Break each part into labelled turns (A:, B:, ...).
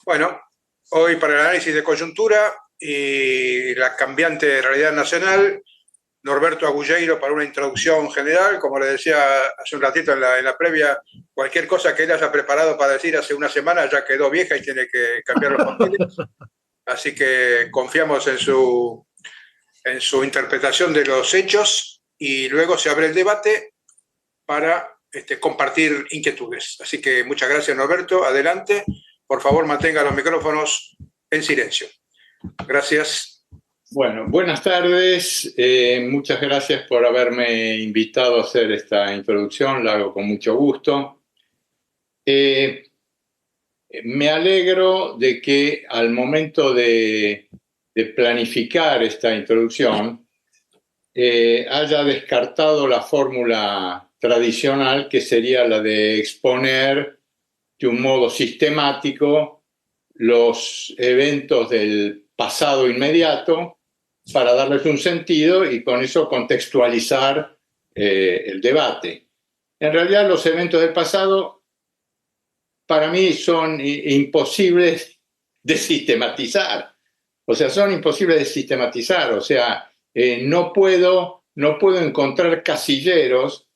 A: Bueno, hoy para el análisis de coyuntura y la cambiante realidad nacional, Norberto Agulleiro para una introducción general. Como le decía hace un ratito en la previa, cualquier cosa que él haya preparado para decir hace una semana ya quedó vieja y tiene que cambiar los papeles. Así que confiamos en su interpretación de los hechos y luego se abre el debate para compartir inquietudes. Así que muchas gracias, Norberto. Adelante. Por favor, mantenga los micrófonos en silencio. Gracias.
B: Bueno, buenas tardes. Muchas gracias por haberme invitado a hacer esta introducción. La hago con mucho gusto. Me alegro de que al momento de planificar esta introducción haya descartado la fórmula tradicional, que sería la de exponer de un modo sistemático los eventos del pasado inmediato para darles un sentido y con eso contextualizar el debate. En realidad, los eventos del pasado para mí son imposibles de sistematizar. O sea, son imposibles de sistematizar. O sea, no puedo encontrar casilleros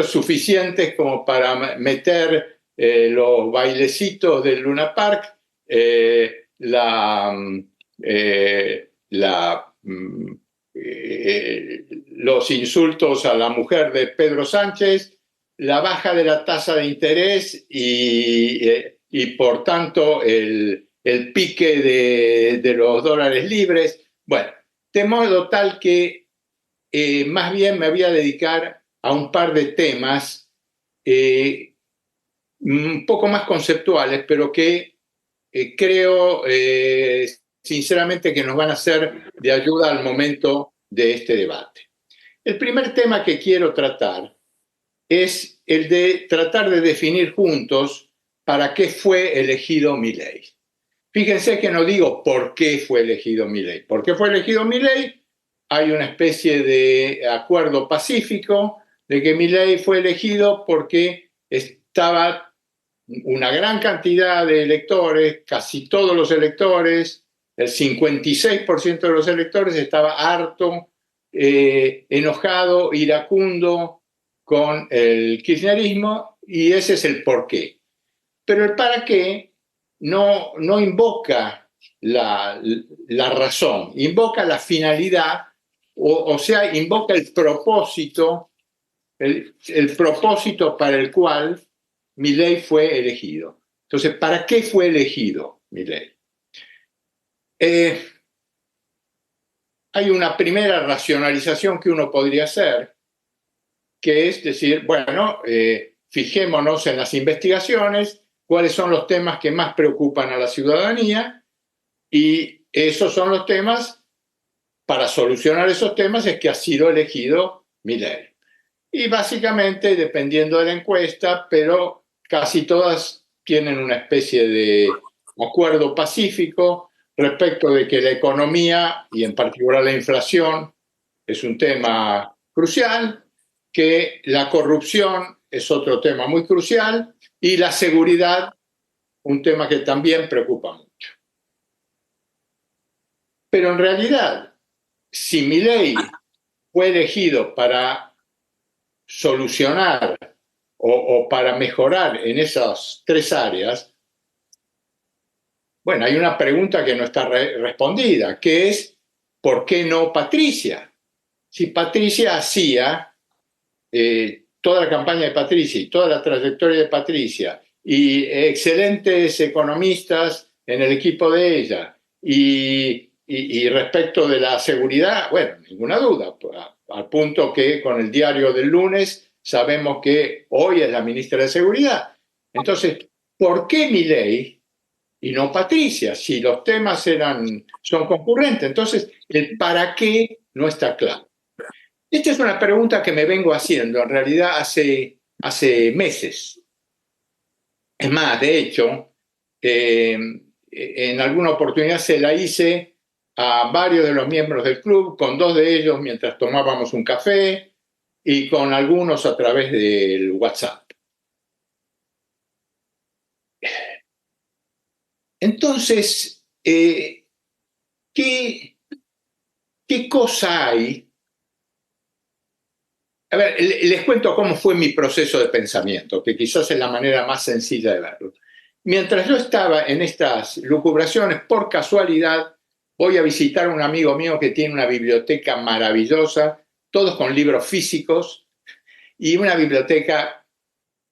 B: suficientes como para meter los bailecitos del Luna Park, los insultos a la mujer de Pedro Sánchez, la baja de la tasa de interés y por tanto el pique de los dólares libres. Bueno, de modo tal que más bien me voy a dedicar a un par de temas un poco más conceptuales, pero que creo sinceramente que nos van a ser de ayuda al momento de este debate. El primer tema que quiero tratar es el de tratar de definir juntos para qué fue elegido Milei. Fíjense que no digo por qué fue elegido Milei. ¿Por qué fue elegido Milei? Hay una especie de acuerdo pacífico de que Milei fue elegido porque estaba una gran cantidad de electores, casi todos los electores, el 56% de los electores estaba harto, enojado, iracundo con el kirchnerismo, y ese es el porqué. Pero el para qué no invoca la razón, invoca la finalidad, o sea, invoca el propósito, el propósito para el cual Milei fue elegido. Entonces, ¿para qué fue elegido Milei? Hay una primera racionalización que uno podría hacer, que es decir, bueno, fijémonos en las investigaciones, cuáles son los temas que más preocupan a la ciudadanía, y esos son los temas, para solucionar esos temas es que ha sido elegido Milei. Y básicamente, dependiendo de la encuesta, pero casi todas tienen una especie de acuerdo pacífico respecto de que la economía, y en particular la inflación, es un tema crucial, que la corrupción es otro tema muy crucial, y la seguridad, un tema que también preocupa mucho. Pero en realidad, si Milei fue elegido para solucionar o para mejorar en esas tres áreas, bueno, hay una pregunta que no está respondida, que es ¿por qué no Patricia? Si Patricia hacía toda la campaña de Patricia y toda la trayectoria de Patricia y excelentes economistas en el equipo de ella y respecto de la seguridad, bueno, ninguna duda, al punto que con el diario del lunes sabemos que hoy es la ministra de Seguridad. Entonces, ¿por qué Milei y no Patricia? Si los temas son concurrentes. Entonces, el para qué no está claro. Esta es una pregunta que me vengo haciendo en realidad hace meses. Es más, de hecho, en alguna oportunidad se la hice a varios de los miembros del club, con dos de ellos mientras tomábamos un café y con algunos a través del WhatsApp. Entonces, ¿qué cosa hay? A ver, les cuento cómo fue mi proceso de pensamiento, que quizás es la manera más sencilla de verlo. Mientras yo estaba en estas lucubraciones, por casualidad, voy a visitar a un amigo mío que tiene una biblioteca maravillosa, todos con libros físicos y una biblioteca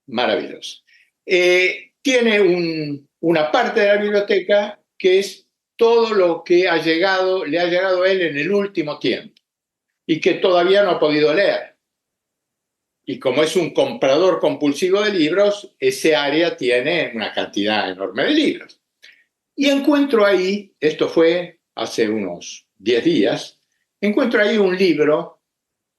B: maravillosa. Tiene una parte de la biblioteca que es todo lo que le ha llegado a él en el último tiempo y que todavía no ha podido leer. Y como es un comprador compulsivo de libros, ese área tiene una cantidad enorme de libros. Y encuentro ahí, esto fue hace unos 10 días, encuentro ahí un libro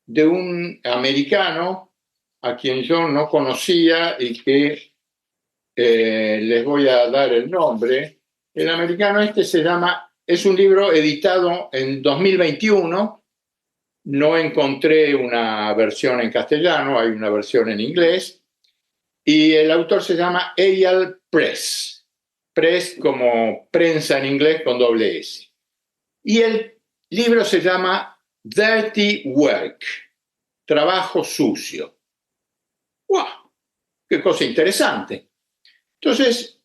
B: de un americano a quien yo no conocía y que les voy a dar el nombre. El americano este se llama, es un libro editado en 2021. No encontré una versión en castellano, hay una versión en inglés, y el autor se llama Eyal Press, Press como prensa en inglés con doble S. Y el libro se llama Dirty Work, trabajo sucio. ¡Wow! ¡Qué cosa interesante! Entonces,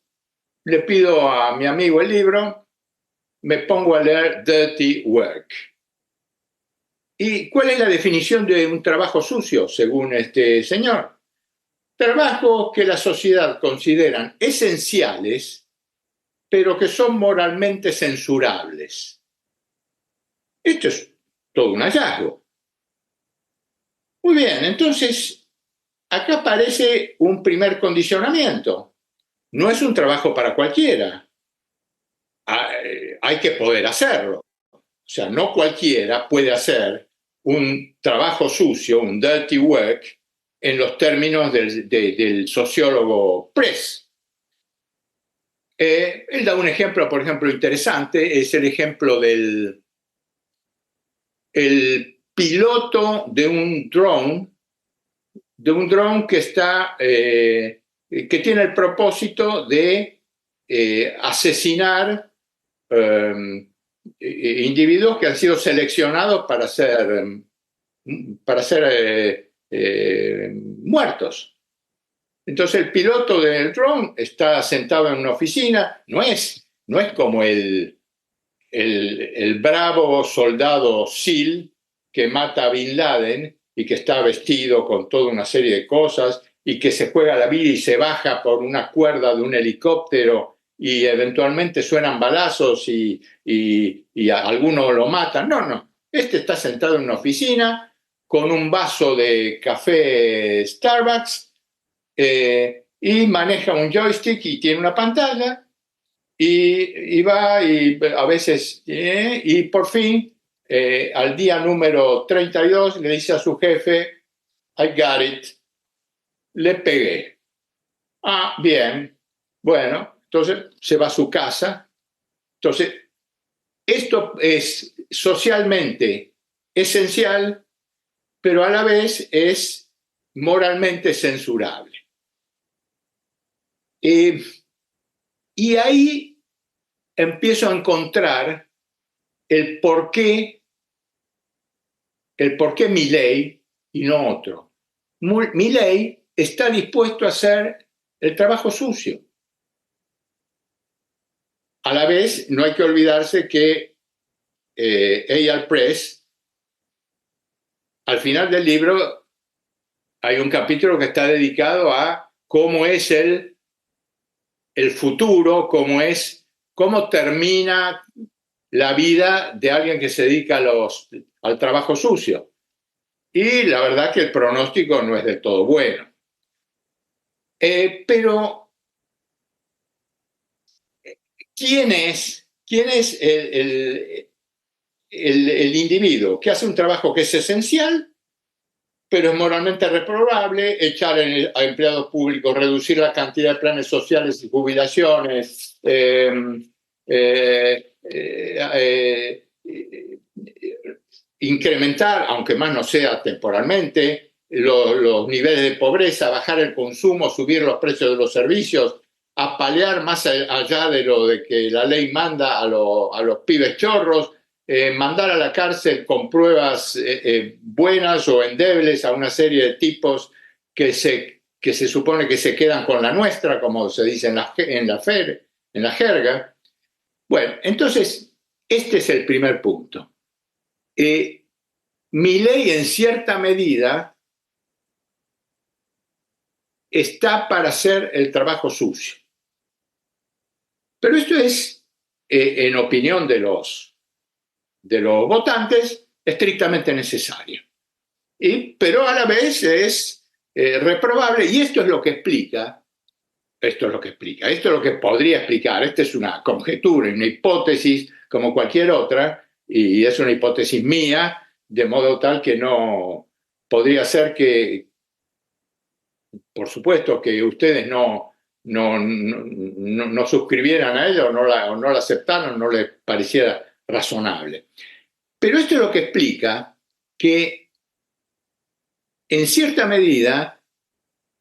B: le pido a mi amigo el libro, me pongo a leer Dirty Work. ¿Y cuál es la definición de un trabajo sucio, según este señor? Trabajos que la sociedad consideran esenciales, pero que son moralmente censurables. Esto es todo un hallazgo. Muy bien, entonces, acá aparece un primer condicionamiento. No es un trabajo para cualquiera. Hay que poder hacerlo. O sea, no cualquiera puede hacer un trabajo sucio, un dirty work, en los términos del sociólogo Press. Él da un ejemplo, por ejemplo, interesante, es el ejemplo del piloto de un drone que está, que tiene el propósito de asesinar individuos que han sido seleccionados para ser muertos. Entonces el piloto del drone está sentado en una oficina, no es como el bravo soldado SEAL que mata a Bin Laden y que está vestido con toda una serie de cosas y que se juega la vida y se baja por una cuerda de un helicóptero y eventualmente suenan balazos y algunos lo matan. No. Este está sentado en una oficina con un vaso de café Starbucks y maneja un joystick y tiene una pantalla y va y a veces y por fin al día número 32 le dice a su jefe, I got it, le pegué. Ah, bien, bueno, entonces se va a su casa. Entonces, esto es socialmente esencial, pero a la vez es moralmente censurable. Y ahí empiezo a encontrar el por qué Milei y no otro. Milei está dispuesto a hacer el trabajo sucio. A la vez, no hay que olvidarse que Eyal Press, al final del libro, hay un capítulo que está dedicado a cómo es el futuro, cómo termina la vida de alguien que se dedica al trabajo sucio. Y la verdad que el pronóstico no es del todo bueno. Pero, ¿quién es el individuo que hace un trabajo que es esencial, pero es moralmente reprobable? Echar a empleados públicos, reducir la cantidad de planes sociales y jubilaciones, incrementar, aunque más no sea temporalmente, los niveles de pobreza, bajar el consumo, subir los precios de los servicios, apalear más allá de lo de que la ley manda a los pibes chorros, mandar a la cárcel con pruebas buenas o endebles a una serie de tipos que se supone que se quedan con la nuestra, como se dice en la jerga. Bueno, entonces, este es el primer punto. Milei, en cierta medida, está para hacer el trabajo sucio. Pero esto es, en opinión de los votantes, estrictamente necesario. Pero a la vez es reprobable, y esto es lo que explica, esto es lo que podría explicar, esta es una conjetura, una hipótesis como cualquier otra, y es una hipótesis mía, de modo tal que no podría ser que, por supuesto, que ustedes no suscribieran a ella o no la aceptaran, no les pareciera razonable. Pero esto es lo que explica que, en cierta medida,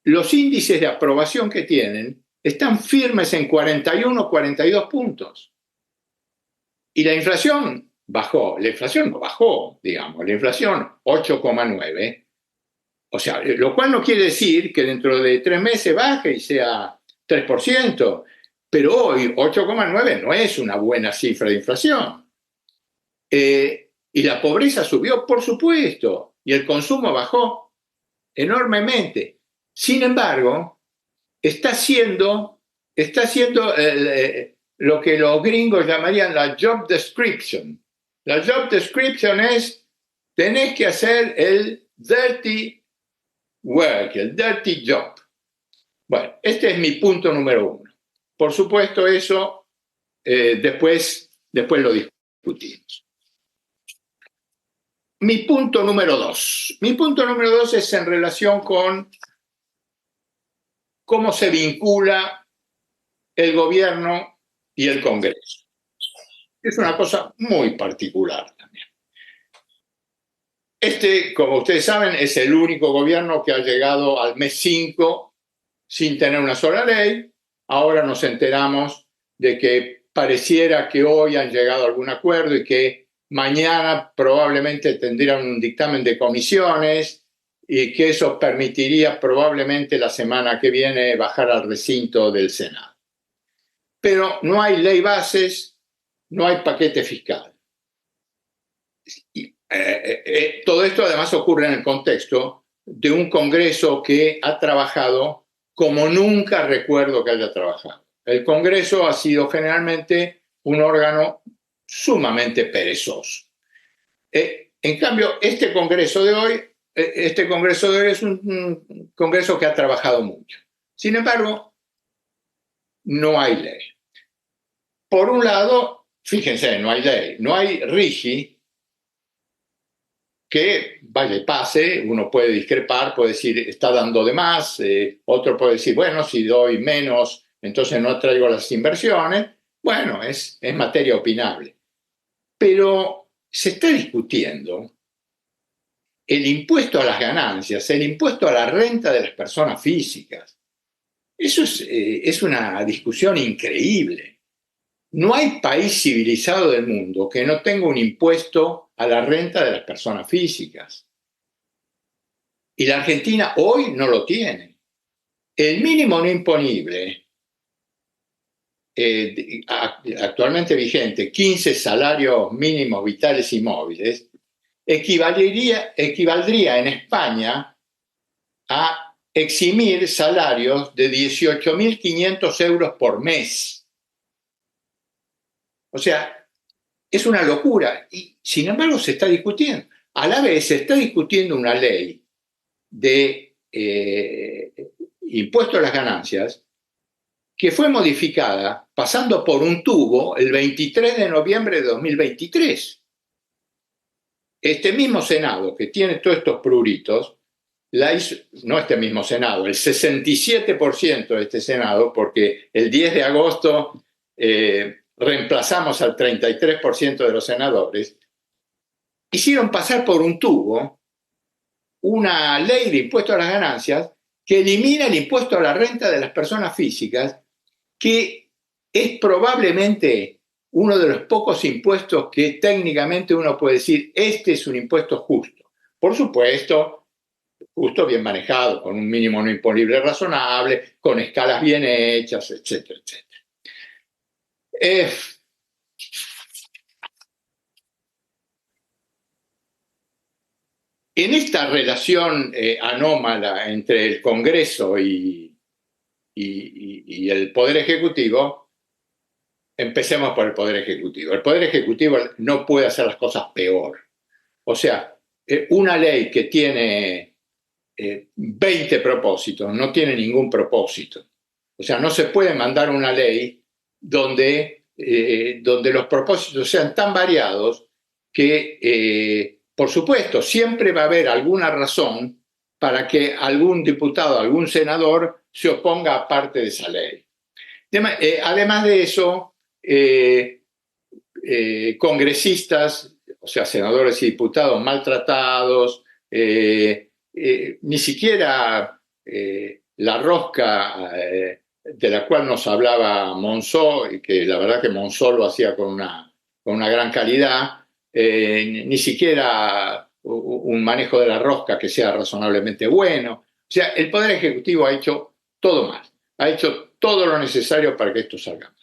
B: los índices de aprobación que tienen están firmes en 41, 42 puntos. Y la inflación bajó. La inflación no bajó, digamos. La inflación 8,9. O sea, lo cual no quiere decir que dentro de 3 meses baje y sea 3%. Pero hoy 8,9 no es una buena cifra de inflación. Y la pobreza subió, por supuesto. Y el consumo bajó enormemente. Sin embargo, está haciendo lo que los gringos llamarían la job description. La job description es, tenés que hacer el dirty work, el dirty job. Bueno, este es mi punto número 1. Por supuesto, eso después lo discutimos. Mi punto número 2. Mi punto número 2 es en relación con cómo se vincula el gobierno y el Congreso. Es una cosa muy particular también. Este, como ustedes saben, es el único gobierno que ha llegado al mes 5 sin tener una sola ley. Ahora nos enteramos de que pareciera que hoy han llegado a algún acuerdo y que mañana probablemente tendrían un dictamen de comisiones y que eso permitiría probablemente la semana que viene bajar al recinto del Senado. Pero no hay ley bases, no hay paquete fiscal. Y, todo esto además ocurre en el contexto de un Congreso que ha trabajado como nunca recuerdo que haya trabajado. El Congreso ha sido generalmente un órgano sumamente perezoso. En cambio, este Congreso de hoy es un Congreso que ha trabajado mucho. Sin embargo, no hay ley. Por un lado, fíjense, no hay ley, no hay RIGI, que vaya y pase, uno puede discrepar, puede decir, está dando de más, otro puede decir, bueno, si doy menos, entonces no traigo las inversiones. Bueno, es materia opinable. Pero se está discutiendo el impuesto a las ganancias, el impuesto a la renta de las personas físicas. Eso es una discusión increíble. No hay país civilizado del mundo que no tenga un impuesto a la renta de las personas físicas. Y la Argentina hoy no lo tiene. El mínimo no imponible, actualmente vigente, 15 salarios mínimos vitales y móviles, equivaldría en España a eximir salarios de 18.500 euros por mes. O sea, es una locura y sin embargo se está discutiendo. A la vez se está discutiendo una ley de impuesto a las ganancias que fue modificada pasando por un tubo el 23 de noviembre de 2023. Este mismo Senado que tiene todos estos pruritos, no este mismo Senado, el 67% de este Senado, porque el 10 de agosto reemplazamos al 33% de los senadores, hicieron pasar por un tubo una ley de impuesto a las ganancias que elimina el impuesto a la renta de las personas físicas que es probablemente uno de los pocos impuestos que técnicamente uno puede decir, este es un impuesto justo. Por supuesto, justo bien manejado, con un mínimo no imponible razonable, con escalas bien hechas, etcétera, etcétera. En esta relación anómala entre el Congreso y el Poder Ejecutivo, empecemos por el Poder Ejecutivo. El Poder Ejecutivo no puede hacer las cosas peor. O sea, una ley que tiene 20 propósitos no tiene ningún propósito. O sea, no se puede mandar una ley donde los propósitos sean tan variados que, por supuesto, siempre va a haber alguna razón para que algún diputado, algún senador se oponga a parte de esa ley. Además de eso, congresistas, o sea, senadores y diputados maltratados, ni siquiera la rosca de la cual nos hablaba Monzó, y que la verdad que Monzó lo hacía con una gran calidad, ni siquiera un manejo de la rosca que sea razonablemente bueno. O sea, el Poder Ejecutivo ha hecho todo mal, ha hecho todo lo necesario para que esto salga mal.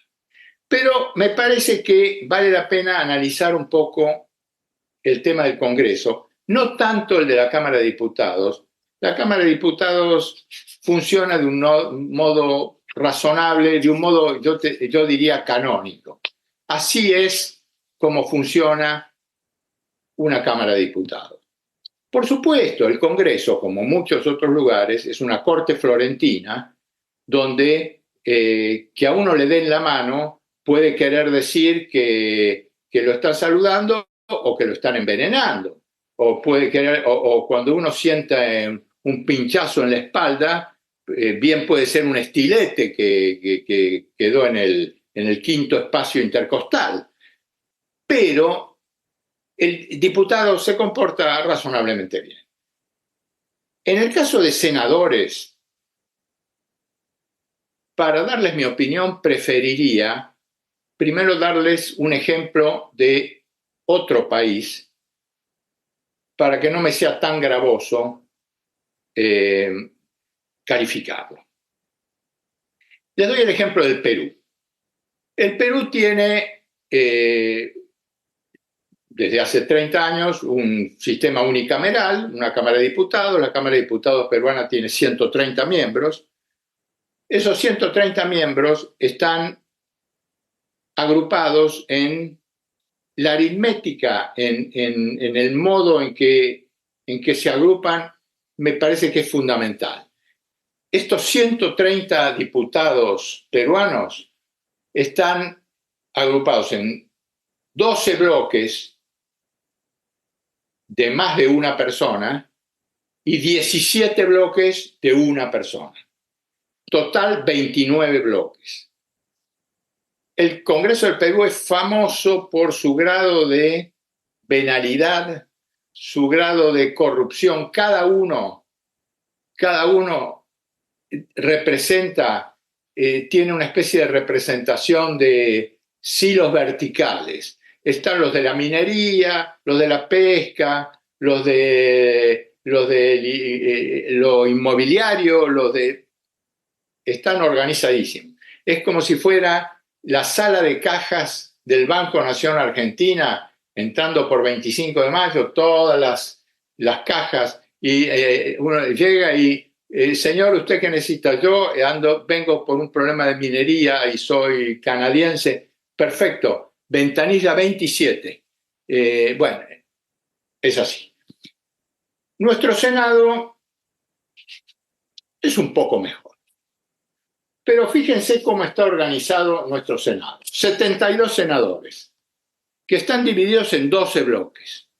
B: Pero me parece que vale la pena analizar un poco el tema del Congreso, no tanto el de la Cámara de Diputados. La Cámara de Diputados funciona de un modo razonable, de un modo, yo diría, canónico. Así es como funciona una Cámara de Diputados. Por supuesto, el Congreso, como muchos otros lugares, es una corte florentina donde que a uno le den la mano puede querer decir que lo están saludando o que lo están envenenando. O puede querer, o cuando uno sienta un pinchazo en la espalda, bien puede ser un estilete que quedó en el quinto espacio intercostal. Pero el diputado se comporta razonablemente bien. En el caso de senadores, para darles mi opinión, preferiría primero darles un ejemplo de otro país para que no me sea tan gravoso calificarlo. Les doy el ejemplo del Perú. El Perú tiene desde hace 30 años un sistema unicameral, una Cámara de Diputados. La Cámara de Diputados peruana tiene 130 miembros. Esos 130 miembros están agrupados en la aritmética, en el modo en que se agrupan, me parece que es fundamental. Estos 130 diputados peruanos están agrupados en 12 bloques de más de una persona y 17 bloques de una persona. Total 29 bloques. El Congreso del Perú es famoso por su grado de venalidad, su grado de corrupción. Cada uno representa, tiene una especie de representación de silos verticales. Están los de la minería, los de la pesca, los de lo inmobiliario, están organizadísimos. Es como si fuera la sala de cajas del Banco Nación Argentina, entrando por 25 de mayo, todas las cajas, y uno llega y, señor, ¿usted qué necesita? Yo vengo por un problema de minería y soy canadiense. Perfecto, ventanilla 27. Bueno, es así. Nuestro Senado es un poco mejor. Pero fíjense cómo está organizado nuestro Senado. 72 senadores, que están divididos en 12 bloques.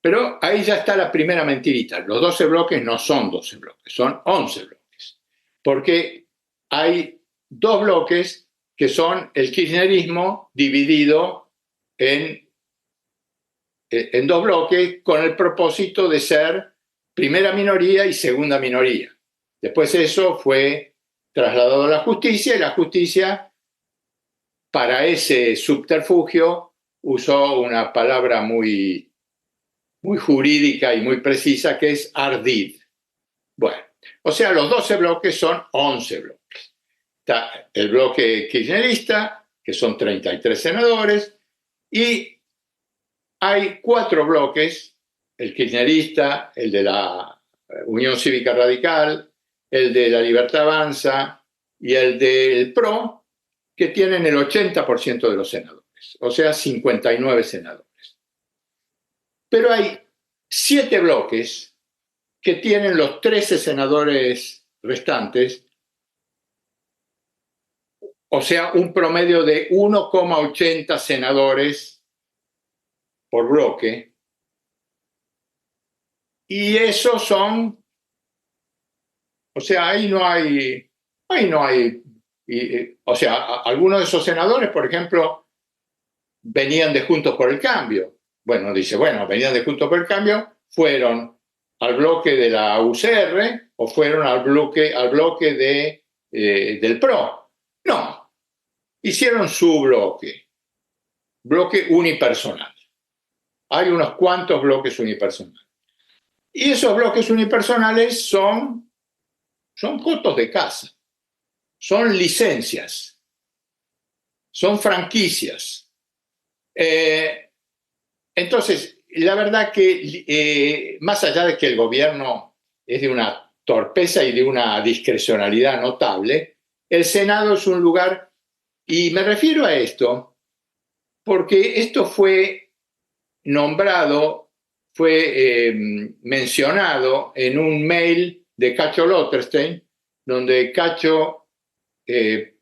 B: Pero ahí ya está la primera mentirita. Los 12 bloques no son 12 bloques, son 11 bloques. Porque hay 2 bloques que son el kirchnerismo dividido en 2 bloques con el propósito de ser primera minoría y segunda minoría. Después eso fue trasladado a la justicia y la justicia, para ese subterfugio, usó una palabra muy, muy jurídica y muy precisa que es ardid. Bueno, o sea, los 12 bloques son 11 bloques. Está el bloque kirchnerista, que son 33 senadores, y hay 4 bloques, el kirchnerista, el de la Unión Cívica Radical, el de la Libertad Avanza y el del PRO, que tienen el 80% de los senadores, o sea, 59 senadores. Pero hay 7 bloques que tienen los 13 senadores restantes, o sea, un promedio de 1,80 senadores por bloque. Y esos son, o sea, ahí no hay, o sea, algunos de esos senadores, por ejemplo, venían de Juntos por el Cambio. Bueno, venían de Juntos por el Cambio, fueron al bloque de la UCR o fueron al bloque del PRO. No, hicieron su bloque unipersonal. Hay unos cuantos bloques unipersonales. Y esos bloques unipersonales son cotos de casa, son licencias, son franquicias. Entonces, la verdad que más allá de que el gobierno es de una torpeza y de una discrecionalidad notable, el Senado es un lugar, y me refiero a esto porque esto fue nombrado, fue mencionado en un mail de Cacho Lotterstein, donde Cacho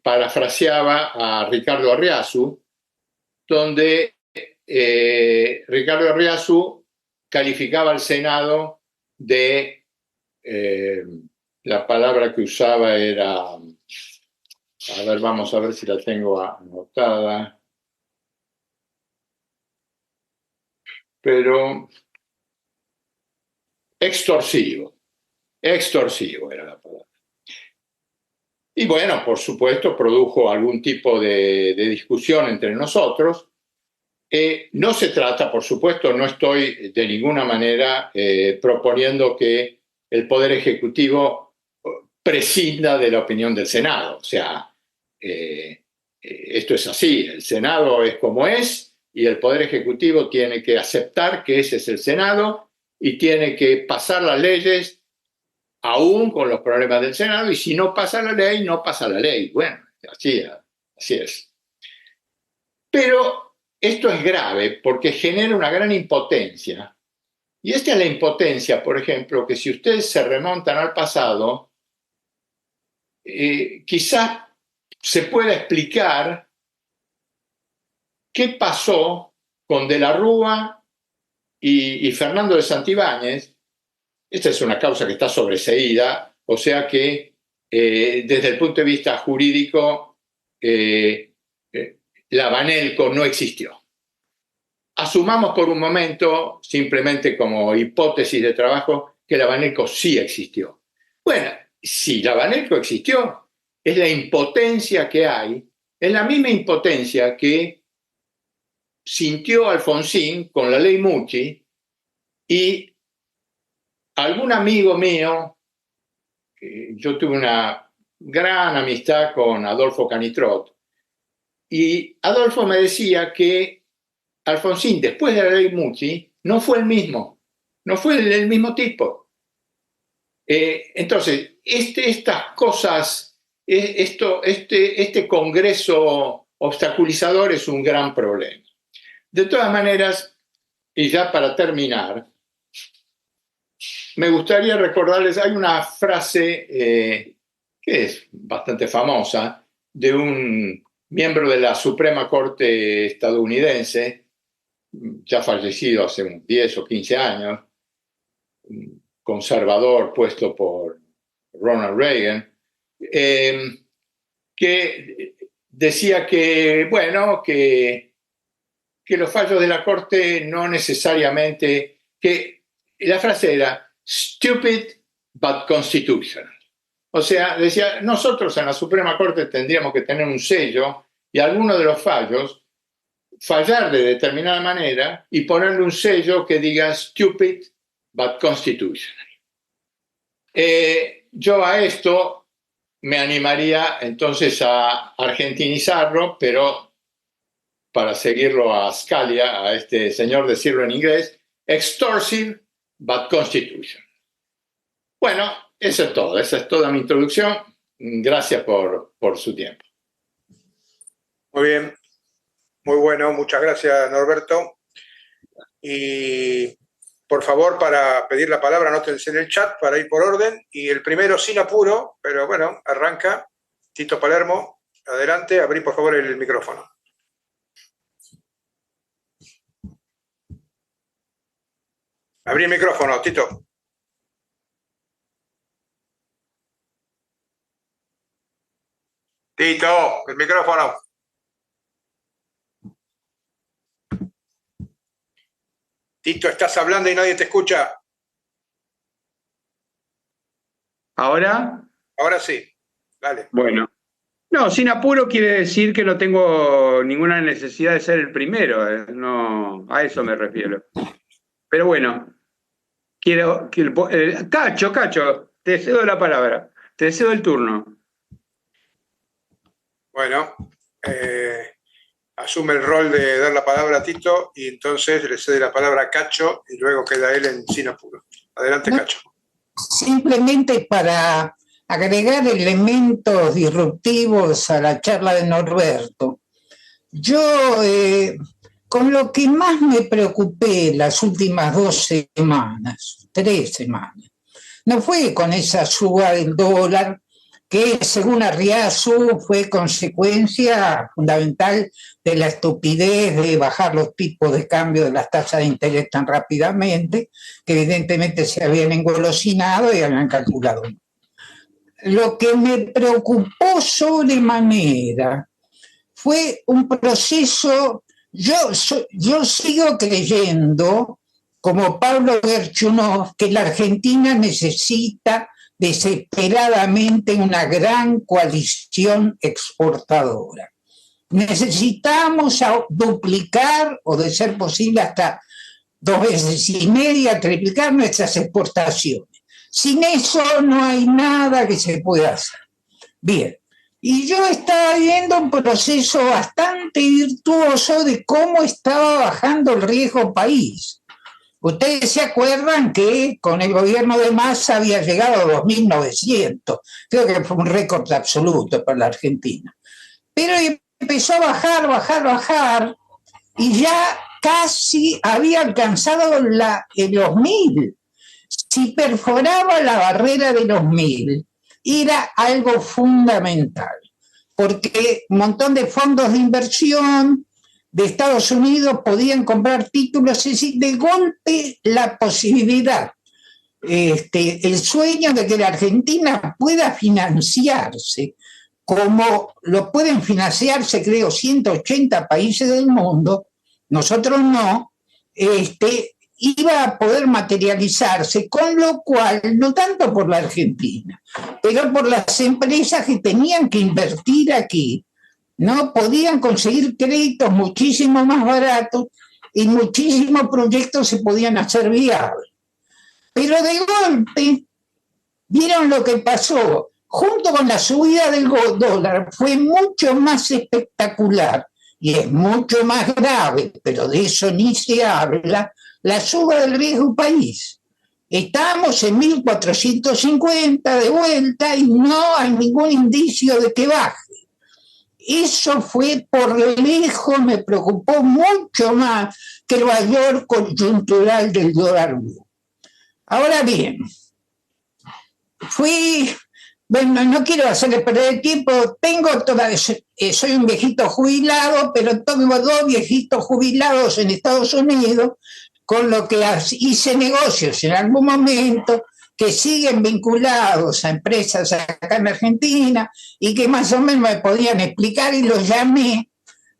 B: parafraseaba a Ricardo Arriazu, donde Ricardo Arriazu calificaba al Senado de, la palabra que usaba era, a ver, vamos a ver si la tengo anotada, pero extorsivo era la palabra. Y bueno, por supuesto, produjo algún tipo de discusión entre nosotros. No se trata, por supuesto, no estoy de ninguna manera proponiendo que el Poder Ejecutivo prescinda de la opinión del Senado. O sea, esto es así, el Senado es como es y el Poder Ejecutivo tiene que aceptar que ese es el Senado y tiene que pasar las leyes aún con los problemas del Senado, y si no pasa la ley, no pasa la ley. Bueno, así es. Pero esto es grave porque genera una gran impotencia. Y esta es la impotencia, por ejemplo, que si ustedes se remontan al pasado, quizás se pueda explicar qué pasó con De la Rúa y Fernando de Santibáñez. Esta es una causa que está sobreseída, o sea que desde el punto de vista jurídico, la Banelco no existió. Asumamos por un momento, simplemente como hipótesis de trabajo, que la Banelco sí existió. Bueno, si la Banelco existió, es la impotencia que hay, es la misma impotencia que sintió Alfonsín con la ley Mucci, y algún amigo mío, yo tuve una gran amistad con Adolfo Canitrot, y Adolfo me decía que Alfonsín, después de la ley Mucci, no fue el mismo, no fue el mismo tipo. Entonces, estas cosas, este Congreso obstaculizador es un gran problema. De todas maneras, y ya para terminar, me gustaría recordarles, hay una frase que es bastante famosa, de un miembro de la Suprema Corte estadounidense, ya fallecido hace unos 10 o 15 años, un conservador puesto por Ronald Reagan, que decía que, bueno, que los fallos de la Corte no necesariamente, que la frase era stupid but constitutional. O sea, decía, nosotros en la Suprema Corte tendríamos que tener un sello y alguno de los fallos fallar de determinada manera y ponerle un sello que diga stupid but constitutional. Yo a esto me animaría entonces a argentinizarlo, pero para seguirlo a Scalia, a este señor decirlo en inglés, extorsive but constitutional. Bueno, eso es todo, esa es toda mi introducción. Gracias por su tiempo.
A: Muy bien, muy bueno, muchas gracias Norberto. Y por favor, para pedir la palabra, anótense en el chat para ir por orden. Y el primero, sin apuro, pero bueno, arranca. Tito Palermo, adelante, abrí por favor el micrófono. Abrí el micrófono, Tito. Tito, el micrófono. Tito, estás hablando y nadie te escucha.
C: ¿Ahora?
A: Ahora sí, dale.
C: Bueno. No, sin apuro quiere decir que no tengo ninguna necesidad de ser el primero. No, a eso me refiero. Pero bueno, Cacho, te cedo la palabra. Te cedo el turno.
A: Bueno, asume el rol de dar la palabra a Tito y entonces le cede la palabra a Cacho y luego queda él en sin apuro. Adelante, Cacho.
D: Simplemente para agregar elementos disruptivos a la charla de Norberto. Yo, con lo que más me preocupé las últimas 3 semanas, no fue con esa suba del dólar, que según Arriazu fue consecuencia fundamental de la estupidez de bajar los tipos de cambio de las tasas de interés tan rápidamente, que evidentemente se habían engolosinado y habían calculado. Lo que me preocupó sobremanera fue un proceso. Yo sigo creyendo, como Pablo Gerchunov, que la Argentina necesita desesperadamente una gran coalición exportadora. Necesitamos duplicar, o de ser posible hasta 2,5 veces, triplicar nuestras exportaciones. Sin eso no hay nada que se pueda hacer. Bien, y yo estaba viendo un proceso bastante virtuoso de cómo estaba bajando el riesgo país. Ustedes se acuerdan que con el gobierno de Massa había llegado a 2.900. Creo que fue un récord absoluto para la Argentina. Pero empezó a bajar, y ya casi había alcanzado los 1.000. Si perforaba la barrera de los 1.000, era algo fundamental, porque un montón de fondos de inversión de Estados Unidos podían comprar títulos, es decir, de golpe la posibilidad, el sueño de que la Argentina pueda financiarse, como lo pueden financiarse, creo, 180 países del mundo, nosotros no, iba a poder materializarse, con lo cual, no tanto por la Argentina, pero por las empresas que tenían que invertir aquí, no podían conseguir créditos muchísimo más baratos y muchísimos proyectos se podían hacer viables. Pero de golpe, ¿vieron lo que pasó? Junto con la subida del dólar fue mucho más espectacular y es mucho más grave, pero de eso ni se habla, la suba del riesgo país. Estamos en 1.450 de vuelta y no hay ningún indicio de que baje. Eso fue por lejos, me preocupó mucho más que el valor coyuntural del dólar blue. Ahora bien, bueno, no quiero hacerles perder el tiempo, soy un viejito jubilado, pero tengo 2 viejitos jubilados en Estados Unidos, con lo que hice negocios en algún momento, que siguen vinculados a empresas acá en Argentina y que más o menos me podían explicar, y los llamé,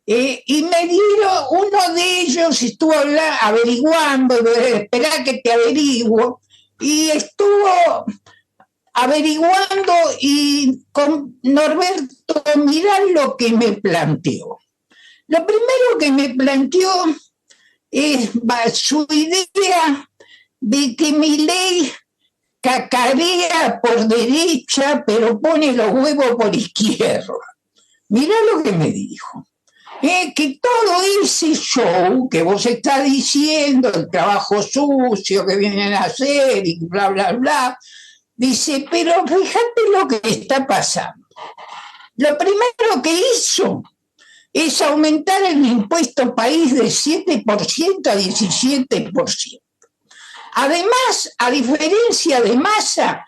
D: y me dieron, uno de ellos estuvo averiguando, esperá que te averiguo, y estuvo averiguando y con Norberto, mirá lo que me planteó. Lo primero que me planteó es su idea de que Milei cacarea por derecha, pero pone los huevos por izquierda. Mirá lo que me dijo. Que todo ese show que vos estás diciendo, el trabajo sucio que vienen a hacer y bla, bla, bla, dice, pero fíjate lo que está pasando. Lo primero que hizo es aumentar el impuesto país de 7% a 17%. Además, a diferencia de Massa,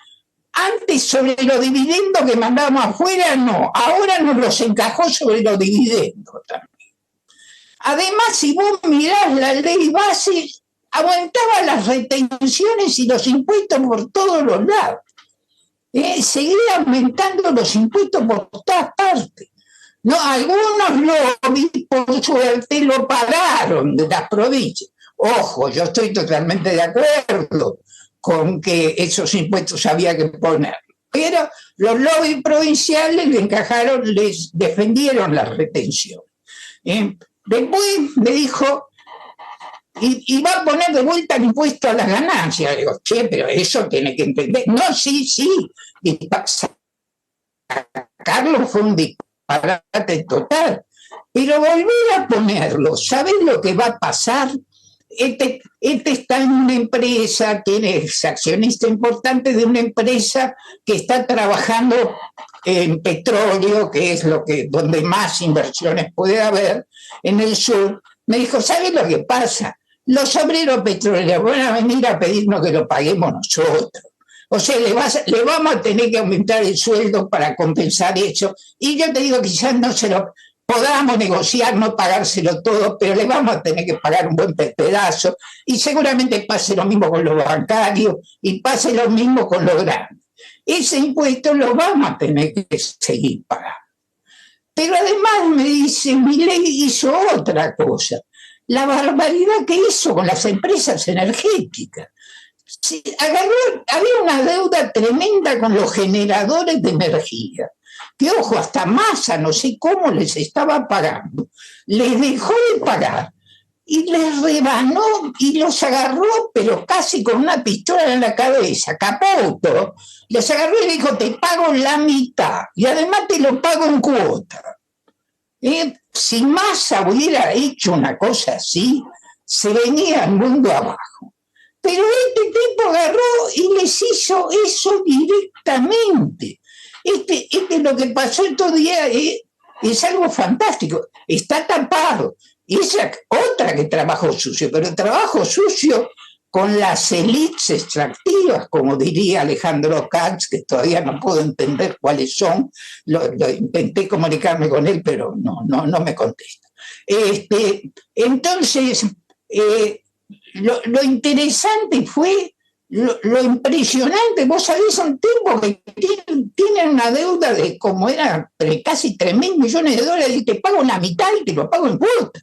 D: antes sobre los dividendos que mandábamos afuera, no, ahora nos los encajó sobre los dividendos también. Además, si vos mirás la ley base, aumentaba las retenciones y los impuestos por todos los lados. Seguía aumentando los impuestos por todas partes. No, algunos lobbies, por suerte, lo pagaron de las provincias. Ojo, yo estoy totalmente de acuerdo con que esos impuestos había que poner. Pero los lobbies provinciales le encajaron, les defendieron la retención. Después me dijo, y va a poner de vuelta el impuesto a las ganancias. Digo, che, pero eso tiene que entender. No, sí. Carlos fue un disparate total. Pero volver a ponerlo, ¿sabes lo que va a pasar? Este está en una empresa, es accionista importante de una empresa que está trabajando en petróleo, que es donde más inversiones puede haber en el sur. Me dijo, ¿sabes lo que pasa? Los obreros petroleros van a venir a pedirnos que lo paguemos nosotros. O sea, le vamos a tener que aumentar el sueldo para compensar eso. Y yo te digo, quizás no se lo podamos negociar, no pagárselo todo, pero le vamos a tener que pagar un buen pedazo. Y seguramente pase lo mismo con los bancarios y pase lo mismo con los grandes. Ese impuesto lo vamos a tener que seguir pagando. Pero además me dice, Milei hizo otra cosa. La barbaridad que hizo con las empresas energéticas. Había una deuda tremenda con los generadores de energía, que ojo, hasta Massa, no sé cómo les estaba pagando, les dejó de pagar y les rebanó y los agarró, pero casi con una pistola en la cabeza, Caputo, les agarró y le dijo, te pago la mitad y además te lo pago en cuota. Si Massa hubiera hecho una cosa así, se venía el mundo abajo. Pero este tipo agarró y les hizo eso directamente. Lo que pasó estos días es algo fantástico. Está tapado. Esa otra que trabajo sucio, pero el trabajo sucio con las élites extractivas, como diría Alejandro Katz, que todavía no puedo entender cuáles son. Lo intenté comunicarme con él, pero no me contesta. Entonces, lo interesante fue, lo impresionante, vos sabés, un tipo que tiene una deuda de como era casi 3.000 millones de dólares y te pago la mitad y te lo pago en cuota,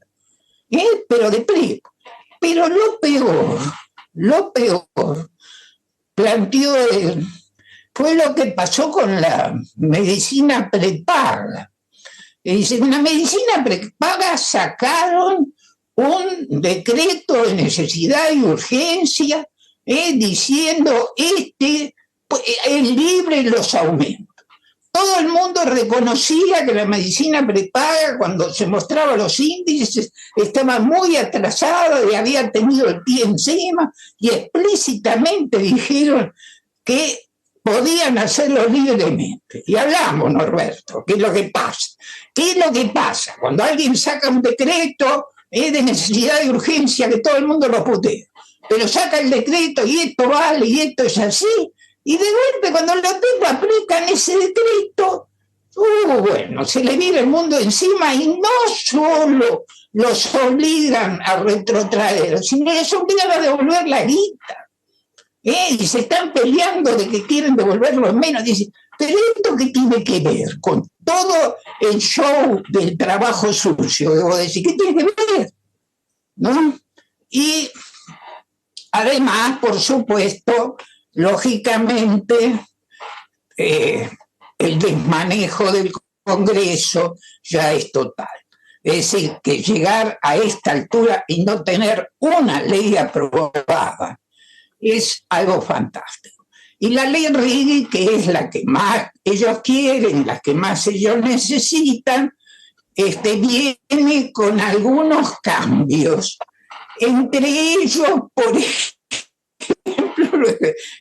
D: pero de precio. Pero lo peor planteó él fue lo que pasó con la medicina prepaga. Dice, en la medicina prepaga sacaron un decreto de necesidad y urgencia diciendo es libre los aumentos. Todo el mundo reconocía que la medicina prepaga, cuando se mostraban los índices, estaba muy atrasada y había tenido el pie encima, y explícitamente dijeron que podían hacerlo libremente. Y hablamos, Norberto, ¿qué es lo que pasa? ¿Qué es lo que pasa? Cuando alguien saca un decreto de necesidad y urgencia, que todo el mundo lo putea, pero saca el decreto y esto vale y esto es así, y de golpe cuando los tipos aplican ese decreto, bueno, se le viene el mundo encima y no solo los obligan a retrotraer, sino les obligan a devolver la guita. Y se están peleando de que quieren devolverlo en menos. Dicen, pero ¿esto qué tiene que ver con todo el show del trabajo sucio? Debo decir, ¿qué tiene que ver? ¿No? Y además, por supuesto, lógicamente, el desmanejo del Congreso ya es total. Es decir, que llegar a esta altura y no tener una ley aprobada es algo fantástico. Y la ley Righi, que es la que más ellos quieren, la que más ellos necesitan, viene con algunos cambios. Entre ellos, por ejemplo,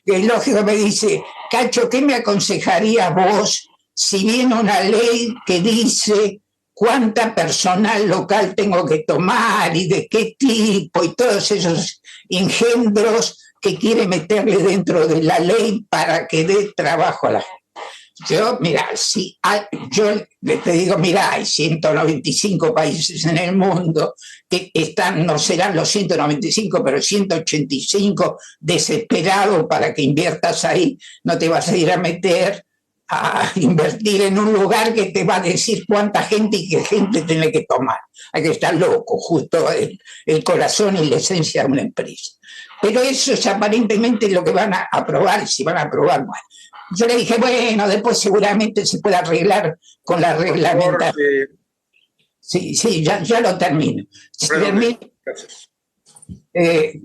D: que es lógico, me dice, Cacho, ¿qué me aconsejarías vos si viene una ley que dice cuánta personal local tengo que tomar y de qué tipo y todos esos engendros que quiere meterle dentro de la ley para que dé trabajo a la gente? Yo te digo, mira, hay 195 países en el mundo que están, no serán los 195, pero 185 desesperados para que inviertas ahí. No te vas a ir a meter a invertir en un lugar que te va a decir cuánta gente y qué gente tiene que tomar. Hay que estar loco, justo el corazón y la esencia de una empresa. Pero eso es aparentemente lo que van a aprobar, si van a aprobar, bueno. Yo le dije, bueno, después seguramente se puede arreglar con la reglamentación. Sí, ya lo termino.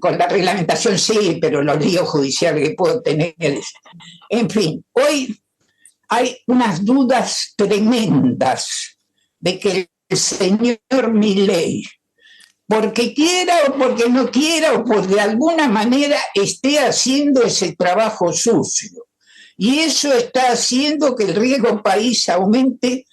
D: Con la reglamentación sí, pero los líos judiciales que puedo tener. En fin, hoy hay unas dudas tremendas de que el señor Milei, porque quiera o porque no quiera o por de alguna manera esté haciendo ese trabajo sucio. Y eso está haciendo que el riesgo país aumente,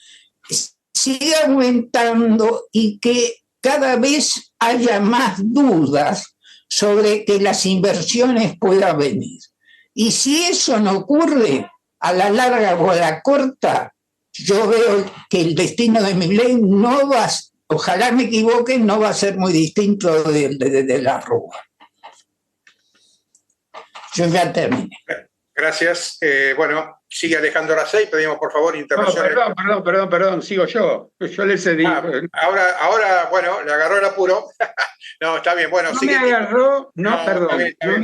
D: siga aumentando y que cada vez haya más dudas sobre que las inversiones puedan venir. Y si eso no ocurre, a la larga o a la corta, yo veo que el destino de Milei no va, ojalá me equivoque, no va a ser muy distinto de la Rúa. Yo ya terminé.
A: Gracias. Bueno, sigue Alejandro Aracey, pedimos por favor intervención.
C: No, perdón, sigo yo. Yo le cedí.
A: Ahora, bueno, le agarró el apuro. No, está bien, bueno.
C: No me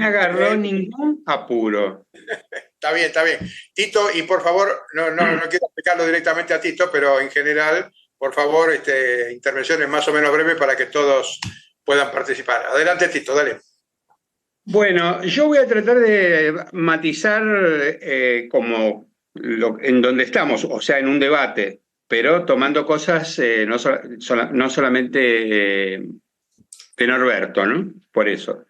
C: agarró ningún apuro.
A: Está bien. Tito, y por favor, no quiero explicarlo directamente a Tito, pero en general, por favor, intervenciones más o menos breves para que todos puedan participar. Adelante, Tito, dale.
C: Bueno, yo voy a tratar de matizar como en donde estamos, o sea, en un debate, pero tomando cosas no solamente de Norberto, ¿no? Por eso.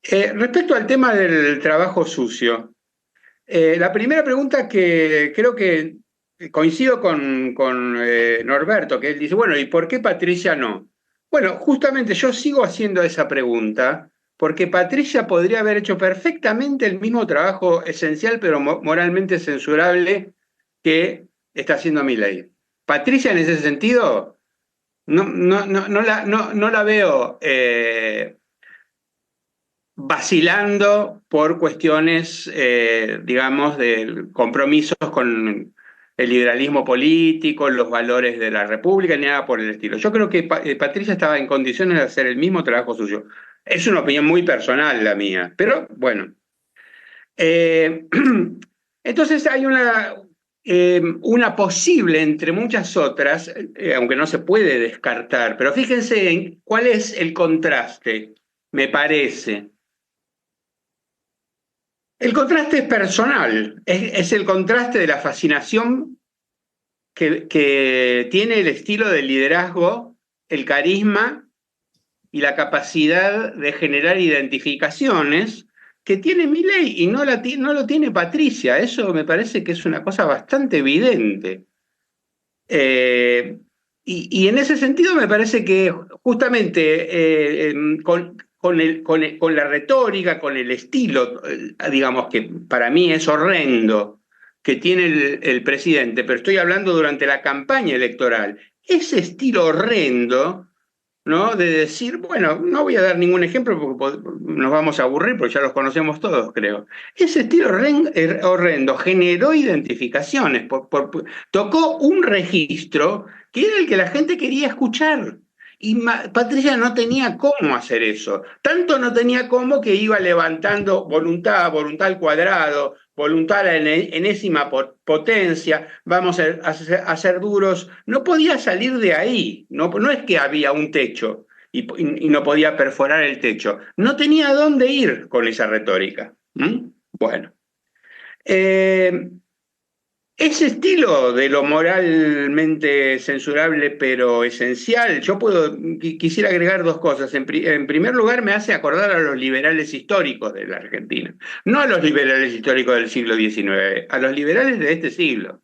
C: Respecto al tema del trabajo sucio, la primera pregunta que creo que coincido con Norberto, que él dice, bueno, ¿y por qué Patricia no? Bueno, justamente yo sigo haciendo esa pregunta, porque Patricia podría haber hecho perfectamente el mismo trabajo esencial, pero moralmente censurable que está haciendo Milei. Patricia, en ese sentido, no la veo vacilando por cuestiones, digamos, de compromisos con el liberalismo político, los valores de la República, ni nada por el estilo. Yo creo que Patricia estaba en condiciones de hacer el mismo trabajo suyo. Es una opinión muy personal la mía, pero bueno. Entonces hay una posible, entre muchas otras, aunque no se puede descartar, pero fíjense en cuál es el contraste, me parece. El contraste es personal, es el contraste de la fascinación que tiene el estilo del liderazgo, el carisma y la capacidad de generar identificaciones que tiene Milei y no lo tiene Patricia. Eso me parece que es una cosa bastante evidente. Y en ese sentido me parece que justamente con la retórica, con el estilo, digamos que para mí es horrendo, que tiene el presidente, pero estoy hablando durante la campaña electoral, ese estilo horrendo, ¿no? De decir, bueno, no voy a dar ningún ejemplo porque nos vamos a aburrir porque ya los conocemos todos, creo. Ese estilo horrendo generó identificaciones, tocó un registro que era el que la gente quería escuchar. Y Patricia no tenía cómo hacer eso. Tanto no tenía cómo que iba levantando voluntad al cuadrado, voluntad a la enésima potencia, vamos a ser duros. No podía salir de ahí. No, no es que había un techo y no podía perforar el techo. No tenía dónde ir con esa retórica. Bueno. Ese estilo de lo moralmente censurable pero esencial, quisiera agregar dos cosas. En primer lugar, me hace acordar a los liberales históricos de la Argentina. No a los liberales históricos del siglo XIX, a los liberales de este siglo.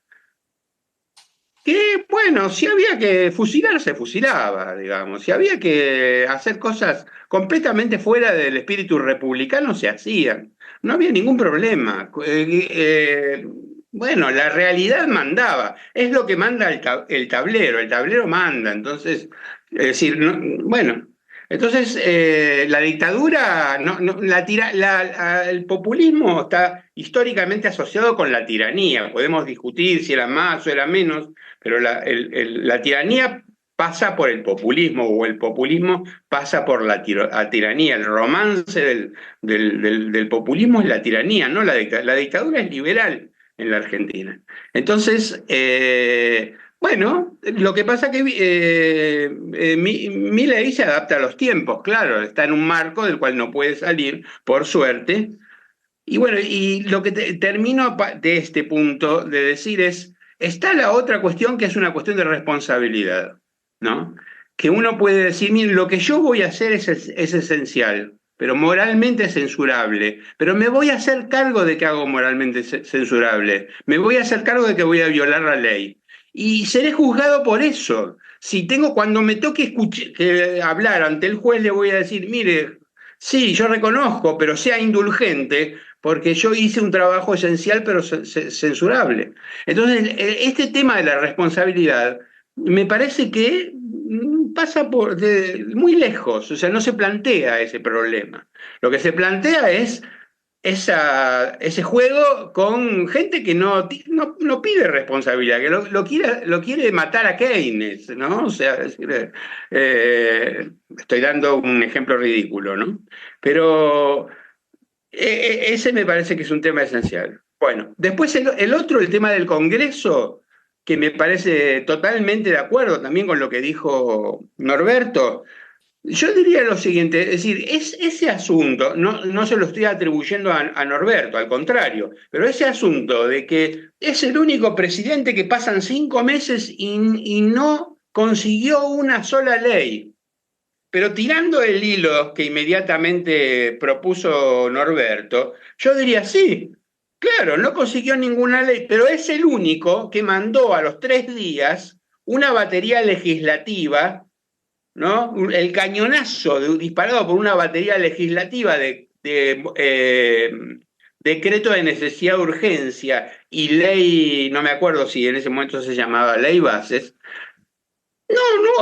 C: Que, bueno, si había que fusilar, se fusilaba, digamos. Si había que hacer cosas completamente fuera del espíritu republicano, se hacían. No había ningún problema. Bueno, la realidad mandaba. Es lo que manda el tablero manda. Entonces, es decir, bueno. Entonces, la dictadura, el populismo está históricamente asociado con la tiranía. Podemos discutir si era más o era menos, pero la tiranía pasa por el populismo, o el populismo pasa por la tiranía. El romance del populismo es la tiranía, no la dictadura es liberal en la Argentina. Entonces, bueno, lo que pasa es que Milei se adapta a los tiempos, claro, está en un marco del cual no puede salir, por suerte. Y bueno, y lo que termino de este punto de decir es, está la otra cuestión que es una cuestión de responsabilidad, ¿no? Que uno puede decir, mire, lo que yo voy a hacer es esencial, pero moralmente censurable, pero me voy a hacer cargo de que hago moralmente censurable, me voy a hacer cargo de que voy a violar la ley. Y seré juzgado por eso. Si cuando me toque hablar ante el juez, le voy a decir, mire, sí, yo reconozco, pero sea indulgente, porque yo hice un trabajo esencial, pero censurable. Entonces, este tema de la responsabilidad me parece que pasa muy lejos, o sea, no se plantea ese problema. Lo que se plantea es ese juego con gente que no pide responsabilidad, que lo quiere matar a Keynes, ¿no? O sea, es decir, estoy dando un ejemplo ridículo, ¿no? Pero ese me parece que es un tema esencial. Bueno, después el tema del Congreso, que me parece totalmente de acuerdo también con lo que dijo Norberto. Yo diría lo siguiente, es decir, ese asunto, no se lo estoy atribuyendo a Norberto, al contrario, pero ese asunto de que es el único presidente que pasan 5 meses y no consiguió una sola ley, pero tirando el hilo que inmediatamente propuso Norberto, yo diría sí, claro, no consiguió ninguna ley, pero es el único que mandó a los 3 días una batería legislativa, ¿no? El cañonazo disparado por una batería legislativa de decreto de necesidad de urgencia y ley, no me acuerdo si en ese momento se llamaba ley bases.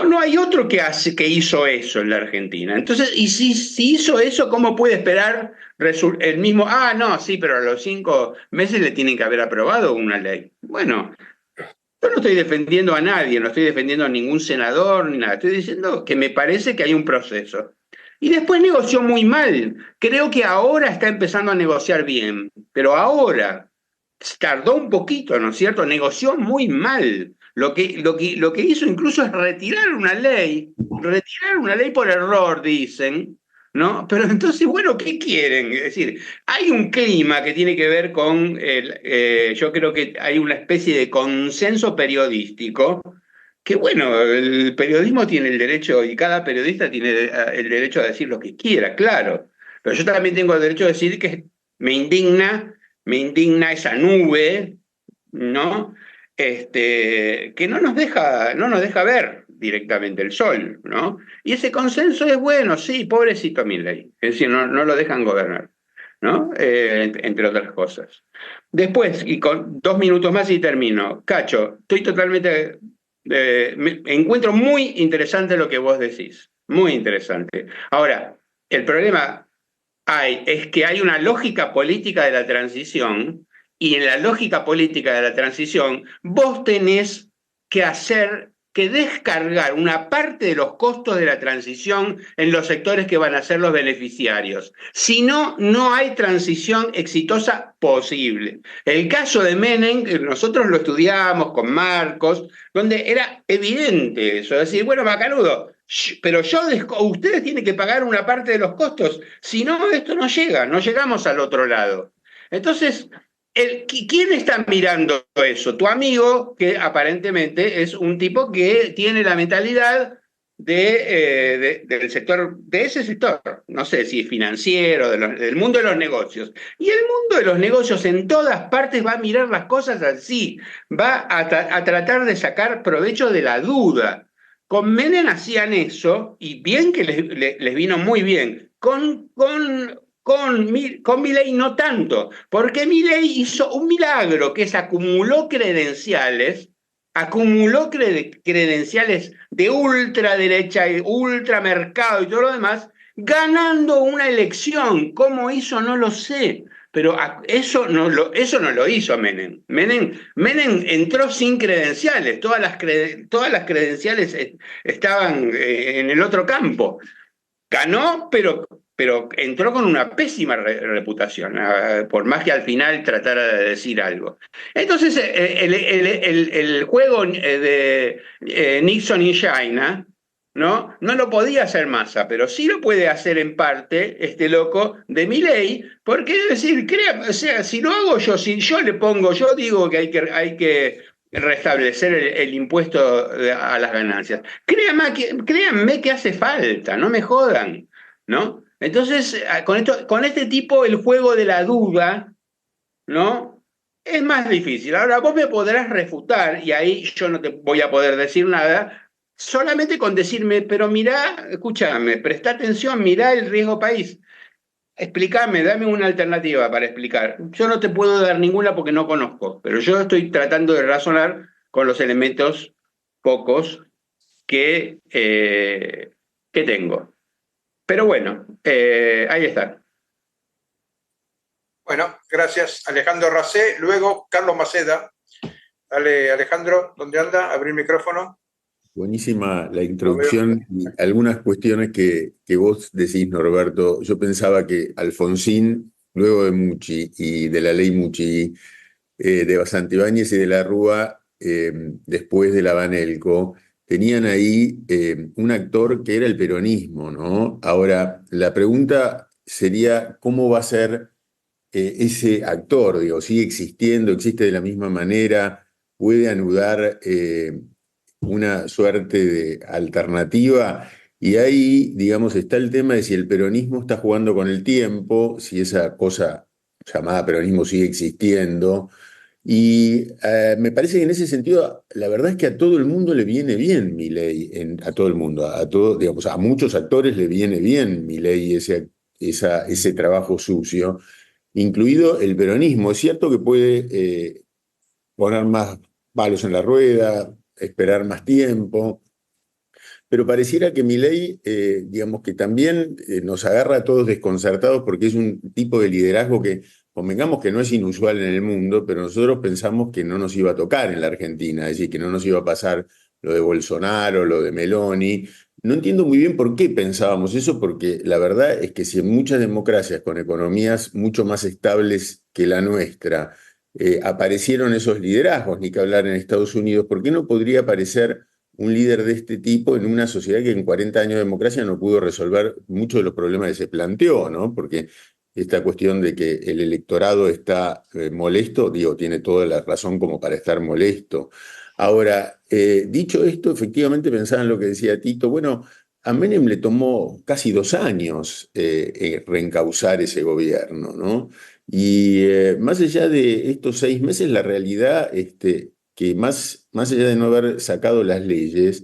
C: No hay otro que hizo eso en la Argentina. Entonces, y si hizo eso, ¿cómo puede esperar el mismo? No, sí, pero a los 5 meses le tienen que haber aprobado una ley. Bueno, yo no estoy defendiendo a nadie, no estoy defendiendo a ningún senador ni nada. Estoy diciendo que me parece que hay un proceso. Y después negoció muy mal. Creo que ahora está empezando a negociar bien, pero ahora tardó un poquito, ¿no es cierto? Negoció muy mal. Lo que hizo incluso es retirar una ley por error, dicen, ¿no? Pero entonces, bueno, ¿qué quieren? Es decir, hay un clima que tiene que ver con, yo creo que hay una especie de consenso periodístico, que bueno, el periodismo tiene el derecho, y cada periodista tiene el derecho a decir lo que quiera, claro, pero yo también tengo el derecho a decir que me indigna esa nube, ¿no? Que no nos deja ver directamente el sol, ¿no? Y ese consenso es bueno, sí, pobrecito Milei, es decir, no lo dejan gobernar, ¿no? Entre otras cosas. Después, y con 2 minutos más y termino, Cacho, estoy totalmente, me encuentro muy interesante lo que vos decís, muy interesante. Ahora, el problema es que hay una lógica política de la transición. Y en la lógica política de la transición, vos tenés que hacer que descargar una parte de los costos de la transición en los sectores que van a ser los beneficiarios. Si no, no hay transición exitosa posible. El caso de Menem, nosotros lo estudiábamos con Marcos, donde era evidente eso, es decir, bueno, Macanudo, pero ustedes tienen que pagar una parte de los costos, si no, esto no llega, no llegamos al otro lado. Entonces, ¿quién está mirando eso? Tu amigo, que aparentemente es un tipo que tiene la mentalidad del sector, de ese sector, no sé si es financiero, del mundo de los negocios. Y el mundo de los negocios en todas partes va a mirar las cosas así, va a tratar de sacar provecho de la duda. Con Menem hacían eso, y bien que les vino muy bien. Con Milei no tanto, porque Milei hizo un milagro, que es acumuló credenciales de ultraderecha, ultramercado y todo lo demás, ganando una elección. ¿Cómo hizo? No lo sé. Pero eso no lo hizo Menem. Menem entró sin credenciales, todas las credenciales estaban en el otro campo. Ganó, pero entró con una pésima reputación, por más que al final tratara de decir algo. Entonces, el juego de Nixon in China, ¿no? No lo podía hacer Massa, pero sí lo puede hacer en parte este loco de Milei, porque es decir, o sea, si lo hago yo, si yo le pongo, yo digo que hay que restablecer el impuesto a las ganancias. Créanme que hace falta, no me jodan, ¿no? Entonces, con este tipo, el juego de la duda, ¿no? Es más difícil. Ahora, vos me podrás refutar, y ahí yo no te voy a poder decir nada, solamente con decirme, pero mirá, escúchame, presta atención, mirá el riesgo país. Explícame, dame una alternativa para explicar. Yo no te puedo dar ninguna porque no conozco, pero yo estoy tratando de razonar con los elementos pocos que tengo. Pero bueno, ahí está.
A: Bueno, gracias Alejandro Racé. Luego Carlos Maceda. Dale, Alejandro, ¿dónde anda? Abrir micrófono.
E: Buenísima la introducción y algunas cuestiones que vos decís, Norberto. Yo pensaba que Alfonsín, luego de Mucci y de la ley Mucci, de Santibáñez y de la Rúa, después de la Banelco, tenían ahí un actor que era el peronismo, ¿no? Ahora, la pregunta sería, ¿cómo va a ser ese actor? Digo, ¿sigue existiendo? ¿Existe de la misma manera? ¿Puede anudar una suerte de alternativa? Y ahí, digamos, está el tema de si el peronismo está jugando con el tiempo, si esa cosa llamada peronismo sigue existiendo. Y me parece que en ese sentido, la verdad es que a todo el mundo le viene bien Milei, a todo el mundo, digamos, a muchos actores le viene bien Milei ese trabajo sucio, incluido el peronismo. Es cierto que puede poner más palos en la rueda, esperar más tiempo, pero pareciera que Milei, digamos que también nos agarra a todos desconcertados porque es un tipo de liderazgo que, convengamos que no es inusual en el mundo, pero nosotros pensamos que no nos iba a tocar en la Argentina, es decir, que no nos iba a pasar lo de Bolsonaro, lo de Meloni. No entiendo muy bien por qué pensábamos eso, porque la verdad es que si en muchas democracias con economías mucho más estables que la nuestra aparecieron esos liderazgos, ni que hablar en Estados Unidos, ¿por qué no podría aparecer un líder de este tipo en una sociedad que en 40 años de democracia no pudo resolver muchos de los problemas que se planteó, ¿no? Porque esta cuestión de que el electorado está molesto, digo, tiene toda la razón como para estar molesto. Ahora, dicho esto, efectivamente pensaba en lo que decía Tito. Bueno, a Menem le tomó casi 2 años reencauzar ese gobierno, ¿no? Y más allá de estos 6 meses, la realidad que más allá de no haber sacado las leyes,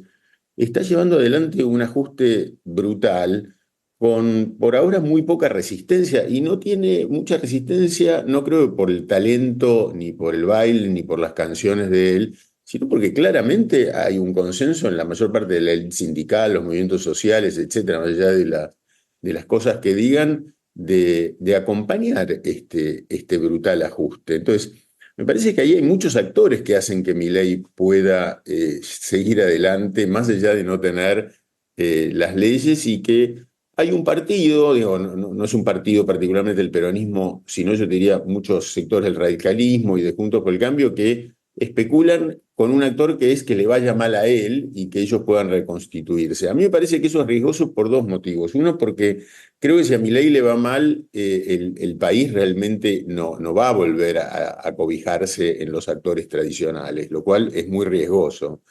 E: está llevando adelante un ajuste brutal con por ahora muy poca resistencia, y no tiene mucha resistencia, no creo que por el talento, ni por el baile, ni por las canciones de él, sino porque claramente hay un consenso en la mayor parte de la élite sindical, los movimientos sociales, etcétera, más allá de las cosas que digan, de acompañar este brutal ajuste. Entonces, me parece que ahí hay muchos actores que hacen que Milei pueda seguir adelante, más allá de no tener las leyes, y que hay un partido, digo, no es un partido particularmente el peronismo, sino yo diría muchos sectores del radicalismo y de Juntos por el Cambio que especulan con un actor que es que le vaya mal a él y que ellos puedan reconstituirse. A mí me parece que eso es riesgoso por dos motivos. Uno, porque creo que si a Milei le va mal, el país realmente no va a volver a cobijarse en los actores tradicionales, lo cual es muy riesgoso.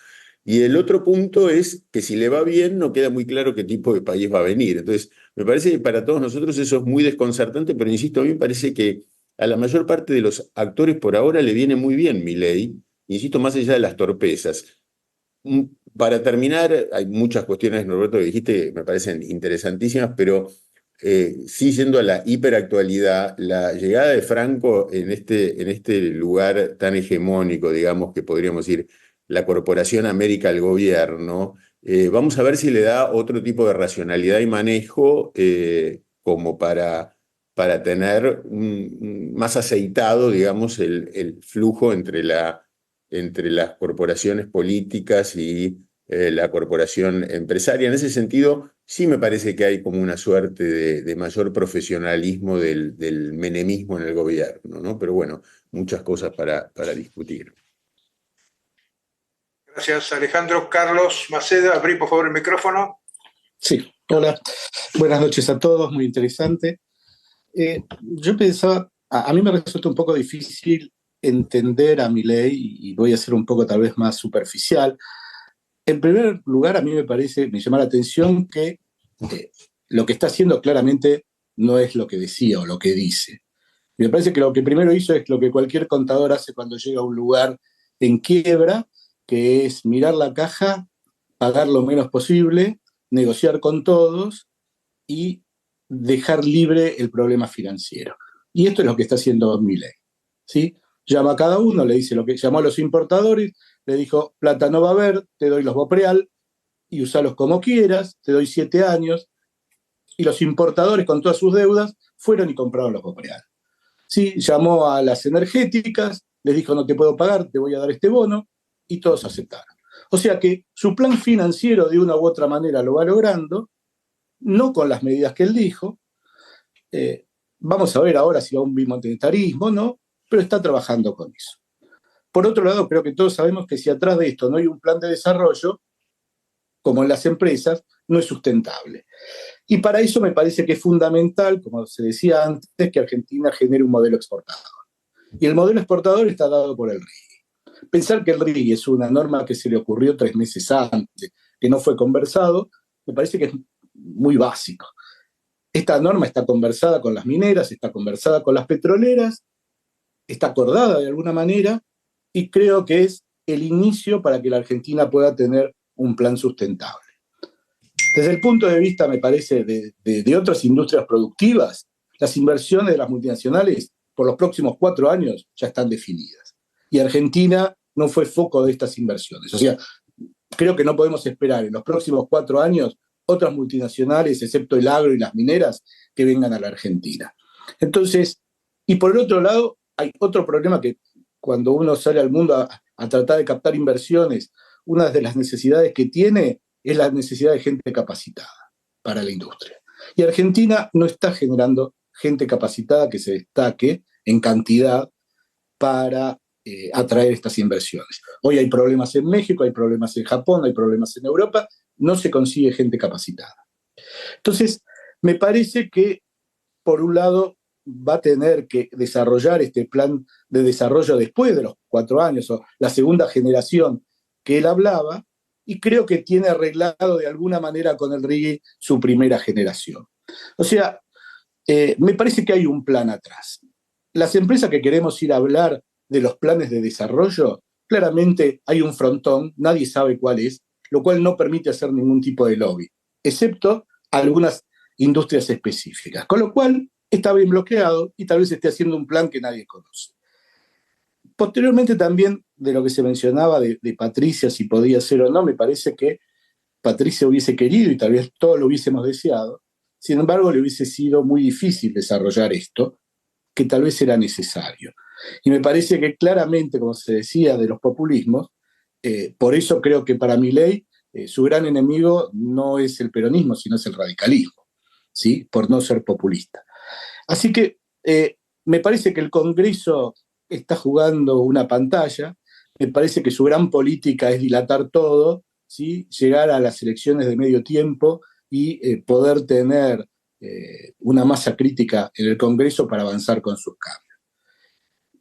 E: Y el otro punto es que si le va bien, no queda muy claro qué tipo de país va a venir. Entonces, me parece que para todos nosotros eso es muy desconcertante, pero insisto, a mí me parece que a la mayor parte de los actores por ahora le viene muy bien Milei, insisto, más allá de las torpezas. Para terminar, hay muchas cuestiones, Norberto, que dijiste, me parecen interesantísimas, pero sí, yendo a la hiperactualidad, la llegada de Franco en este lugar tan hegemónico, digamos, que podríamos decir la Corporación América al gobierno, vamos a ver si le da otro tipo de racionalidad y manejo como para tener más aceitado, digamos, el flujo entre las corporaciones políticas y la corporación empresaria. En ese sentido, sí me parece que hay como una suerte de mayor profesionalismo del menemismo en el gobierno, ¿no? Pero bueno, muchas cosas para discutir.
A: Gracias, Alejandro. Carlos Maceda, abrí por favor el micrófono.
F: Sí, hola. Buenas noches a todos, muy interesante. Yo pensaba, a mí me resulta un poco difícil entender a Milei y voy a ser un poco tal vez más superficial. En primer lugar, a mí me llama la atención que lo que está haciendo claramente no es lo que decía o lo que dice. Me parece que lo que primero hizo es lo que cualquier contador hace cuando llega a un lugar en quiebra, que es mirar la caja, pagar lo menos posible, negociar con todos y dejar libre el problema financiero. Y esto es lo que está haciendo Milei, ¿sí? Llama a cada uno, le dice lo que llamó a los importadores, le dijo, plata no va a haber, te doy los Bopreal y usalos como quieras, te doy 7 años. Y los importadores con todas sus deudas fueron y compraron los Bopreal. ¿Sí? Llamó a las energéticas, les dijo, no te puedo pagar, te voy a dar este bono, y todos aceptaron. O sea que su plan financiero de una u otra manera lo va logrando, no con las medidas que él dijo. Vamos a ver ahora si va a un bimonetarismo, ¿no? Pero está trabajando con eso. Por otro lado, creo que todos sabemos que si atrás de esto no hay un plan de desarrollo, como en las empresas, no es sustentable. Y para eso me parece que es fundamental, como se decía antes, que Argentina genere un modelo exportador. Y el modelo exportador está dado por el RIGI. Pensar que el RIGI es una norma que se le ocurrió 3 meses antes, que no fue conversado, me parece que es muy básico. Esta norma está conversada con las mineras, está conversada con las petroleras, está acordada de alguna manera, y creo que es el inicio para que la Argentina pueda tener un plan sustentable. Desde el punto de vista, me parece, de otras industrias productivas, las inversiones de las multinacionales por los próximos 4 años ya están definidas. Y Argentina no fue foco de estas inversiones. O sea, creo que no podemos esperar en los próximos 4 años otras multinacionales, excepto el agro y las mineras, que vengan a la Argentina. Entonces, y por el otro lado, hay otro problema que cuando uno sale al mundo a tratar de captar inversiones, una de las necesidades que tiene es la necesidad de gente capacitada para la industria. Y Argentina no está generando gente capacitada que se destaque en cantidad para atraer estas inversiones. Hoy hay problemas en México, hay problemas en Japón, hay problemas en Europa, no se consigue gente capacitada. Entonces, me parece que, por un lado, va a tener que desarrollar este plan de desarrollo después de los 4 años, o la segunda generación que él hablaba, y creo que tiene arreglado de alguna manera con el RIGI su primera generación. O sea, me parece que hay un plan atrás. Las empresas que queremos ir a hablar de los planes de desarrollo, claramente hay un frontón, nadie sabe cuál es, lo cual no permite hacer ningún tipo de lobby, excepto algunas industrias específicas. Con lo cual, está bien bloqueado y tal vez esté haciendo un plan que nadie conoce. Posteriormente también, de lo que se mencionaba de Patricia, si podía ser o no, me parece que Patricia hubiese querido y tal vez todos lo hubiésemos deseado. Sin embargo, le hubiese sido muy difícil desarrollar esto, que tal vez era necesario. Y me parece que claramente, como se decía, de los populismos, por eso creo que para Milei su gran enemigo no es el peronismo, sino es el radicalismo, ¿sí? Por no ser populista. Así que me parece que el Congreso está jugando una pantalla, me parece que su gran política es dilatar todo, ¿sí? Llegar a las elecciones de medio tiempo y poder tener una masa crítica en el Congreso para avanzar con sus cambios.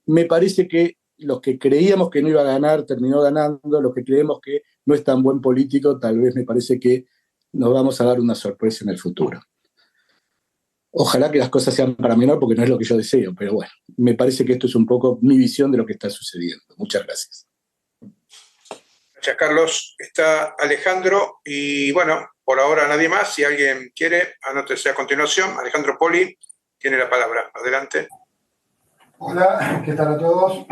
F: Me parece que los que creíamos que no iba a ganar, terminó ganando, los que creemos que no es tan buen político, tal vez me parece que nos vamos a dar una sorpresa en el futuro. Ojalá que las cosas sean para menor, porque no es lo que yo deseo, pero bueno, me parece que esto es un poco mi visión de lo que está sucediendo. Muchas gracias.
A: Gracias, Carlos. Está Alejandro y bueno, por ahora nadie más. Si alguien quiere, anótese a continuación. Alejandro Poli tiene la palabra. Adelante.
G: Hola, ¿qué tal a todos?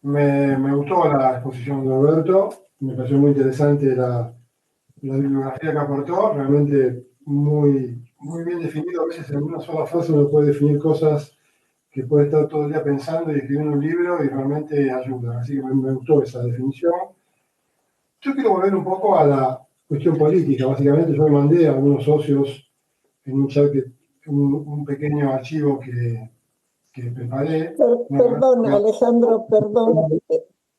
G: Me gustó la exposición de Roberto, me pareció muy interesante la bibliografía que aportó, realmente muy bien definido. A veces en una sola frase uno puede definir cosas que puede estar todo el día pensando y escribiendo un libro y realmente ayuda. Así que me gustó esa definición. Yo quiero volver un poco a la cuestión política. Básicamente yo me mandé a algunos socios en un chat, un pequeño archivo que preparé.
H: Perdón, Alejandro, perdón.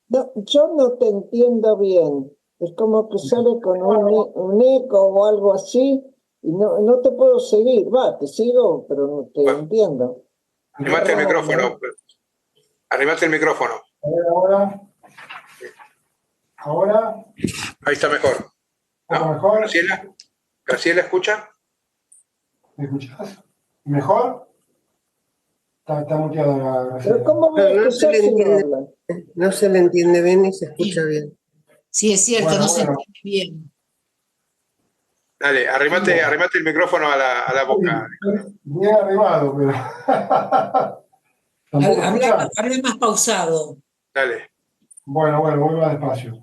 H: No, yo no te entiendo bien. Es como que sale con un eco o algo así y no te puedo seguir. Va, te sigo, pero no te entiendo.
A: Arrimate el micrófono. Arrimate el micrófono.
G: A ver, ahora.
A: Ahí está mejor. ¿No?
G: ¿Mejor?
A: Graciela, ¿escucha?
G: ¿Me escuchás? ¿Mejor? Está muteado la Graciela.
H: ¿Pero cómo me escuchás si no hablan?
I: No se le entiende bien y se escucha bien.
J: Sí, es cierto,
G: Bueno,
J: no se entiende bien.
A: Dale, arrimate el micrófono a la boca.
G: Bien arrimado, pero.
J: Habla más pausado.
A: Dale.
G: Bueno, voy más despacio.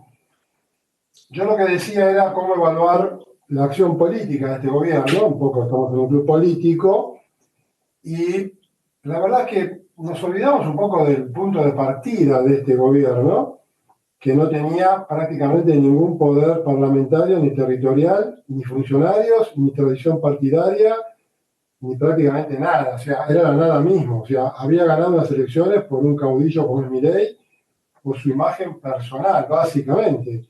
G: Yo lo que decía era cómo evaluar la acción política de este gobierno. Un poco estamos en un club político. Y la verdad es que nos olvidamos un poco del punto de partida de este gobierno, que no tenía prácticamente ningún poder parlamentario, ni territorial, ni funcionarios, ni tradición partidaria, ni prácticamente nada. O sea, era la nada mismo. O sea, había ganado las elecciones por un caudillo como es Milei, por su imagen personal, básicamente.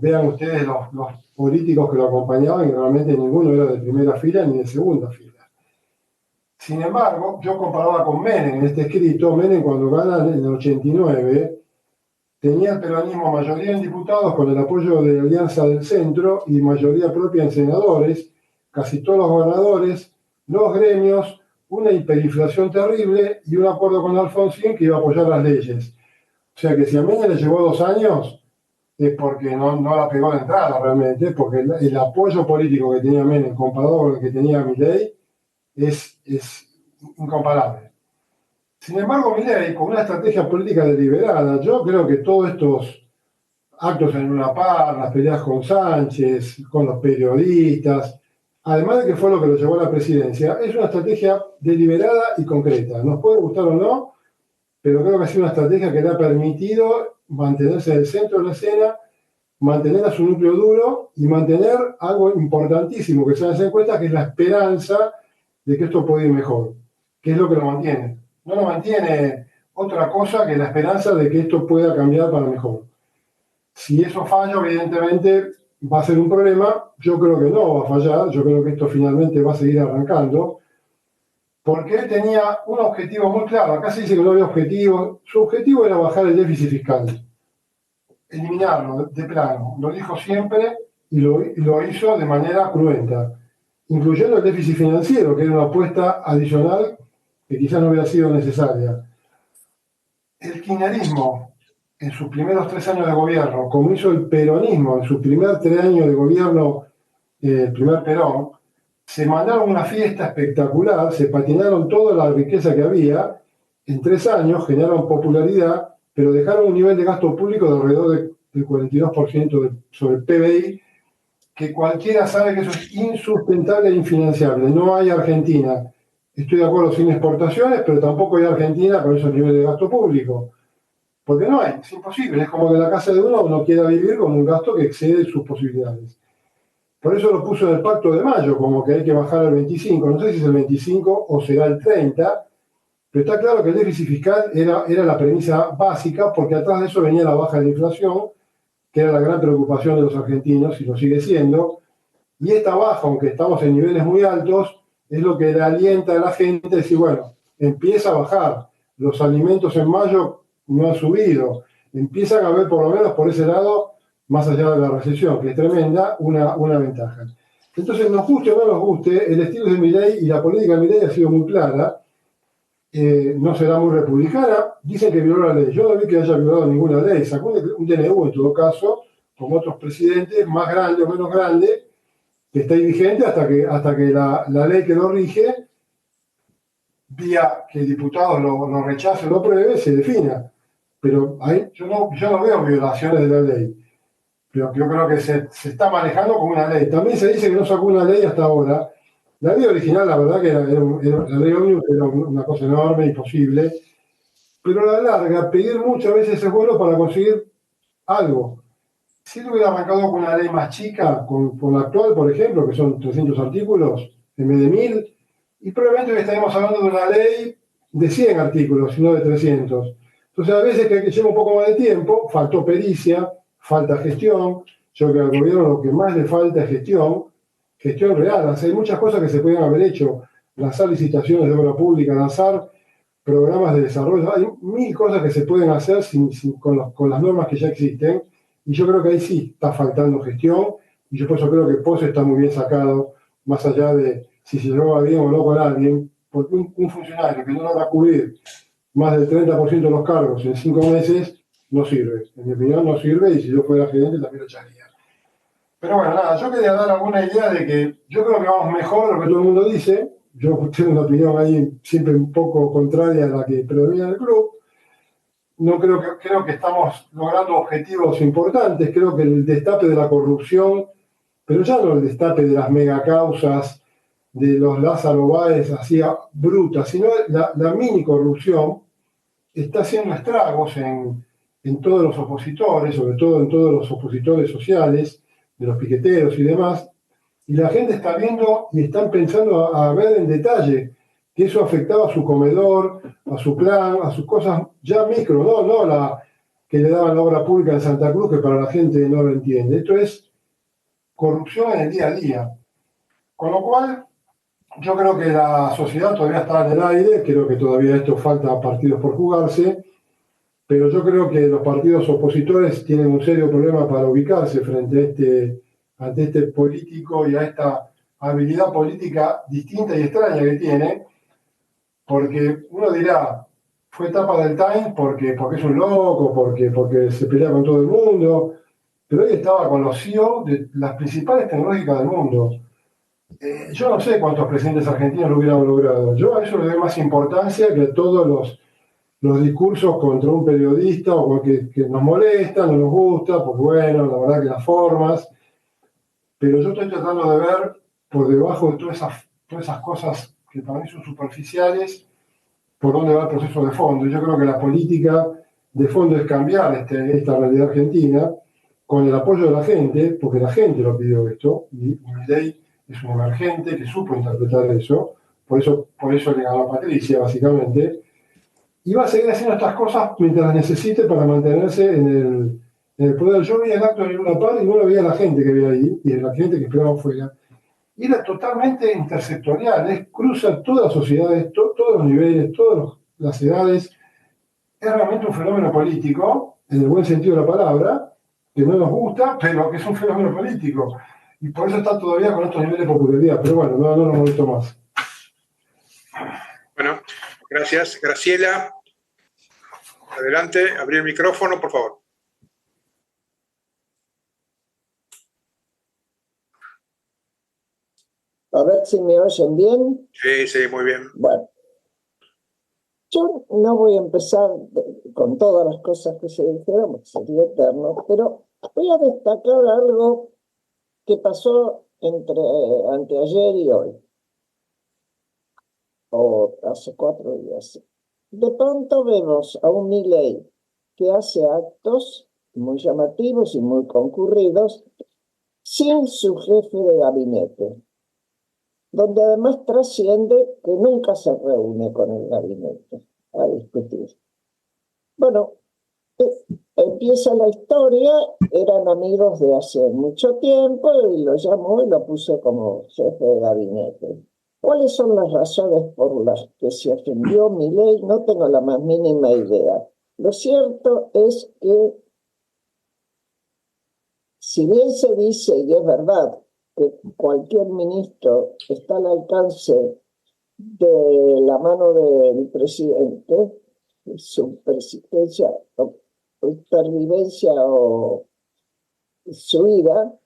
G: Vean ustedes los políticos que lo acompañaban, y realmente ninguno era de primera fila ni de segunda fila. Sin embargo, yo comparaba con Menem en este escrito. Menem, cuando gana en el 89, tenía el peronismo mayoría en diputados con el apoyo de la Alianza del Centro y mayoría propia en senadores, casi todos los gobernadores, los gremios, una hiperinflación terrible y un acuerdo con Alfonsín que iba a apoyar las leyes. O sea que si a Menem le llevó 2 años, es porque no la pegó de entrada realmente, porque el apoyo político que tenía Menem comparado con el que tenía Milei es incomparable. Sin embargo, Milei, con una estrategia política deliberada, yo creo que todos estos actos en Luna Park, las peleas con Sánchez, con los periodistas, además de que fue lo que lo llevó a la presidencia, es una estrategia deliberada y concreta. Nos puede gustar o no, pero creo que ha sido una estrategia que le ha permitido mantenerse en el centro de la escena, mantener a su núcleo duro y mantener algo importantísimo que se hace en cuenta, que es la esperanza de que esto puede ir mejor, que es lo que lo mantiene. No lo mantiene otra cosa que la esperanza de que esto pueda cambiar para mejor. Si eso falla, evidentemente va a ser un problema. Yo creo que no va a fallar, yo creo que esto finalmente va a seguir arrancando, porque él tenía un objetivo muy claro. Acá se dice que no había objetivo. Su objetivo era bajar el déficit fiscal, eliminarlo de plano. Lo dijo siempre y lo hizo de manera cruenta, incluyendo el déficit financiero, que era una apuesta adicional que quizás no hubiera sido necesaria. El kirchnerismo, en sus primeros 3 años de gobierno, como hizo el peronismo en sus primeros 3 años de gobierno, el primer Perón, se mandaron una fiesta espectacular, se patinaron toda la riqueza que había, en 3 años generaron popularidad, pero dejaron un nivel de gasto público de alrededor del 42% sobre el PBI, que cualquiera sabe que eso es insustentable e infinanciable. No hay Argentina estoy de acuerdo sin exportaciones, pero tampoco ir a Argentina con esos niveles de gasto público. Porque no hay, es imposible. Es como que la casa de uno quiera vivir con un gasto que excede sus posibilidades. Por eso lo puso en el Pacto de Mayo, como que hay que bajar al 25. No sé si es el 25 o será el 30, pero está claro que el déficit fiscal era la premisa básica, porque atrás de eso venía la baja de la inflación, que era la gran preocupación de los argentinos y lo sigue siendo. Y esta baja, aunque estamos en niveles muy altos, es lo que le alienta a la gente a decir, bueno, empieza a bajar. Los alimentos en mayo no han subido. Empiezan a ver, por lo menos por ese lado, más allá de la recesión, que es tremenda, una ventaja. Entonces, nos guste o no nos guste, el estilo de Milei y la política de Milei ha sido muy clara. No será muy republicana. Dicen que violó la ley. Yo no vi que haya violado ninguna ley. Sacó un DNU, en todo caso, como otros presidentes, más grande o menos grande, que está ahí vigente hasta que la ley que lo rige, vía que el diputado lo rechace o lo apruebe, se defina. Pero ahí yo no veo violaciones de la ley. Pero yo creo que se está manejando como una ley. También se dice que no sacó una ley hasta ahora. La ley original, la verdad que la ley ómnibus era una cosa enorme, imposible. Pero a la larga, pedir muchas veces es bueno para conseguir algo. Si lo hubiera arrancado con una ley más chica, con la actual, por ejemplo, que son 300 artículos en vez de 1000, y probablemente hoy estaríamos hablando de una ley de 100 artículos, no de 300. Entonces, a veces que lleva un poco más de tiempo, faltó pericia, falta gestión. Yo creo que al gobierno lo que más le falta es gestión real. Hay muchas cosas que se podían haber hecho, lanzar licitaciones de obra pública, lanzar programas de desarrollo. Hay 1000 cosas que se pueden hacer con las normas que ya existen. Y yo creo que ahí sí está faltando gestión, y yo por eso creo que Pose está muy bien sacado, más allá de si se llevaba bien o no con alguien, porque un funcionario que no logra cubrir más del 30% de los cargos en 5 meses, no sirve. En mi opinión no sirve, y si yo fuera gerente también lo echaría. Pero bueno, nada, yo quería dar alguna idea de que yo creo que vamos mejor de lo que todo el mundo dice. Yo tengo una opinión ahí siempre un poco contraria a la que predomina en el club. No creo que estamos logrando objetivos importantes. Creo que el destape de la corrupción, pero ya no el destape de las megacausas, de los Lázaro Báez así brutas, sino la mini corrupción, está haciendo estragos en todos los opositores, sobre todo en todos los opositores sociales, de los piqueteros y demás. Y la gente está viendo y están pensando a ver en detalle que eso afectaba a su comedor, a su plan, a sus cosas ya micro, no la que le daban la obra pública en Santa Cruz, que para la gente no lo entiende. Esto es corrupción en el día a día. Con lo cual, yo creo que la sociedad todavía está en el aire, creo que todavía esto falta partidos por jugarse, pero yo creo que los partidos opositores tienen un serio problema para ubicarse frente ante este político y a esta habilidad política distinta y extraña que tiene. Porque uno dirá, fue tapa del Time porque es un loco, porque se pelea con todo el mundo, pero hoy estaba con los CEO de las principales tecnológicas del mundo. Yo no sé cuántos presidentes argentinos lo hubieran logrado. Yo a eso le doy más importancia que a todos los discursos contra un periodista o que nos molesta, no nos gusta, porque bueno, la verdad que las formas, pero yo estoy tratando de ver por debajo de todas esas cosas que para mí son superficiales, por dónde va el proceso de fondo. Yo creo que la política de fondo es cambiar esta realidad argentina con el apoyo de la gente, porque la gente lo pidió esto, y Milei es un emergente que supo interpretar eso, por eso le ganó a Patricia, básicamente, y va a seguir haciendo estas cosas mientras las necesite para mantenerse en el poder. Yo vi el acto de Luna Par y no lo veía la gente que veía ahí, y la gente que esperaba afuera. Y era totalmente intersectorial, cruza todas las sociedades, todos los niveles, todas las edades. Es realmente un fenómeno político, en el buen sentido de la palabra, que no nos gusta, pero que es un fenómeno político. Y por eso está todavía con estos niveles de popularidad. Pero bueno, no nos molesto más.
A: Bueno, gracias. Graciela, adelante, abrir el micrófono, por favor.
H: A ver si me oyen bien.
A: Sí, muy bien.
H: Bueno, yo no voy a empezar con todas las cosas que se dijeron, porque sería eterno, pero voy a destacar algo que pasó entre anteayer y hoy. o hace 4 días. De pronto vemos a un Milei que hace actos muy llamativos y muy concurridos sin su jefe de gabinete, donde además trasciende que nunca se reúne con el gabinete a discutir. Bueno, empieza la historia, eran amigos de hace mucho tiempo y lo llamó y lo puso como jefe de gabinete. ¿Cuáles son las razones por las que se ofendió Milei? No tengo la más mínima idea. Lo cierto es que, si bien se dice, y es verdad, que cualquier ministro está al alcance de la mano del presidente, su presidencia, o supervivencia o su vida,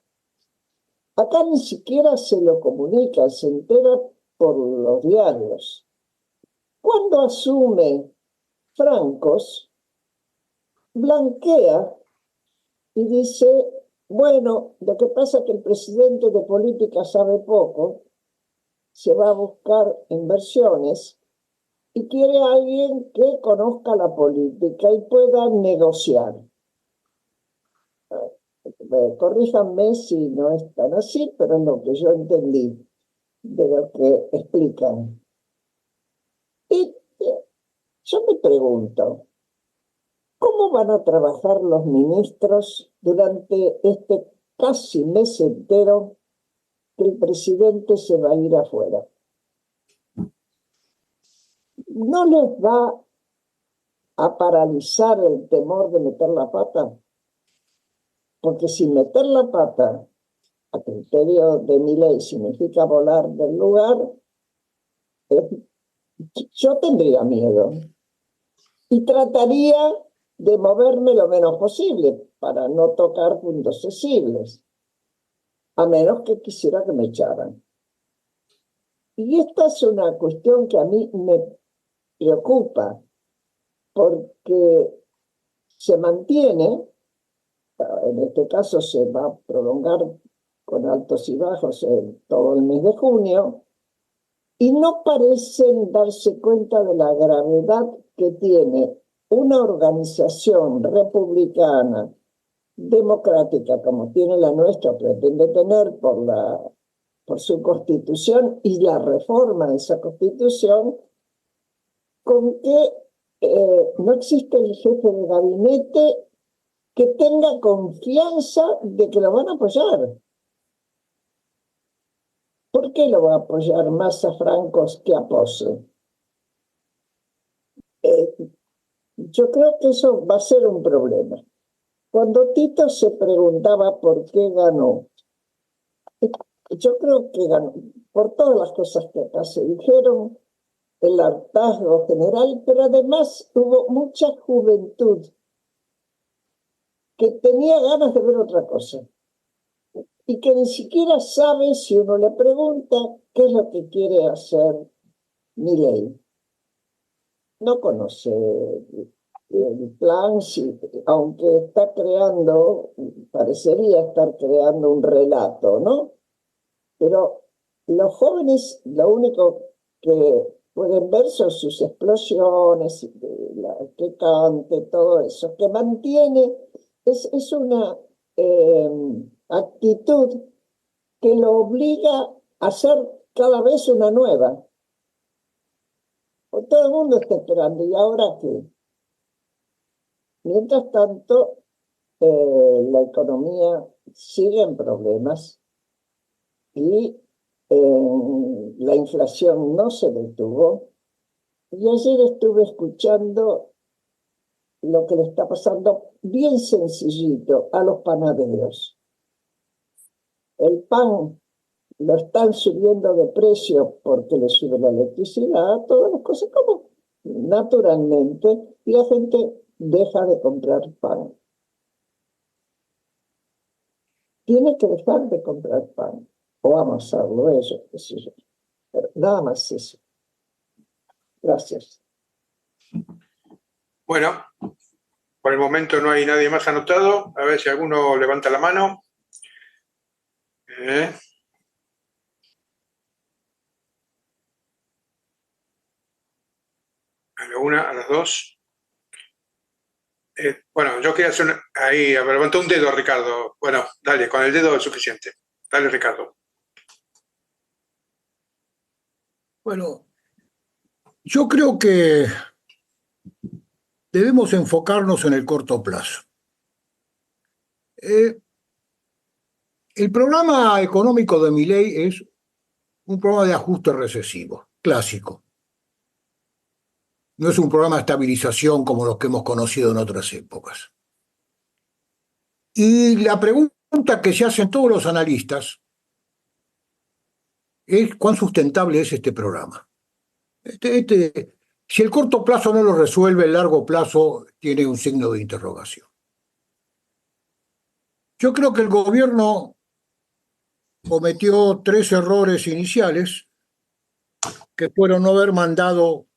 H: acá ni siquiera se lo comunica, se entera por los diarios. Cuando asume Francos, blanquea y dice, bueno, lo que pasa es que el presidente de política sabe poco, se va a buscar inversiones y quiere a alguien que conozca la política y pueda negociar. Corríjanme si no es tan así, pero es lo que yo entendí de lo que explican. Y yo me pregunto, ¿cómo van a trabajar los ministros durante este casi mes entero que el presidente se va a ir afuera? ¿No les va a paralizar el temor de meter la pata? Porque si meter la pata, a criterio de Milei, significa volar del lugar, yo tendría miedo y trataría de moverme lo menos posible para no tocar puntos sensibles, a menos que quisiera que me echaran. Y esta es una cuestión que a mí me preocupa, porque se mantiene, en este caso se va a prolongar con altos y bajos en todo el mes de junio, y no parecen darse cuenta de la gravedad que tiene una organización republicana, democrática, como tiene la nuestra, pretende tener por su constitución y la reforma de esa constitución, con que no existe el jefe de gabinete que tenga confianza de que lo van a apoyar. ¿Por qué lo va a apoyar más a Francos que a Pose? Yo creo que eso va a ser un problema. Cuando Tito se preguntaba por qué ganó, yo creo que ganó por todas las cosas que acá se dijeron, el hartazgo general, pero además hubo mucha juventud que tenía ganas de ver otra cosa y que ni siquiera sabe, si uno le pregunta, qué es lo que quiere hacer Milei. No conoce el plan, aunque está creando, parecería estar creando un relato, ¿no? Pero los jóvenes lo único que pueden ver son sus explosiones, que cante, todo eso, que mantiene, es una actitud que lo obliga a ser cada vez una nueva. Todo el mundo está esperando, ¿y ahora qué? Mientras tanto, la economía sigue en problemas y la inflación no se detuvo. Y ayer estuve escuchando lo que le está pasando bien sencillito a los panaderos. El pan lo están subiendo de precio porque le sube la electricidad, todas las cosas como naturalmente, y la gente deja de comprar pan. Tiene que dejar de comprar pan o amasarlo, eso, qué sé yo. Pero nada más eso. Gracias.
A: Bueno, por el momento no hay nadie más anotado. A ver si alguno levanta la mano. una, a las dos. Bueno, yo quería hacer ahí, levantó un dedo, Ricardo. Bueno, dale, con el dedo es suficiente. Dale, Ricardo.
K: Bueno, yo creo que debemos enfocarnos en el corto plazo. El programa económico de Milei es un programa de ajuste recesivo, clásico. No es un programa de estabilización como los que hemos conocido en otras épocas. Y la pregunta que se hacen todos los analistas es cuán sustentable es este programa. Si el corto plazo no lo resuelve, el largo plazo tiene un signo de interrogación. Yo creo que el gobierno cometió 3 errores iniciales, que fueron no haber mandado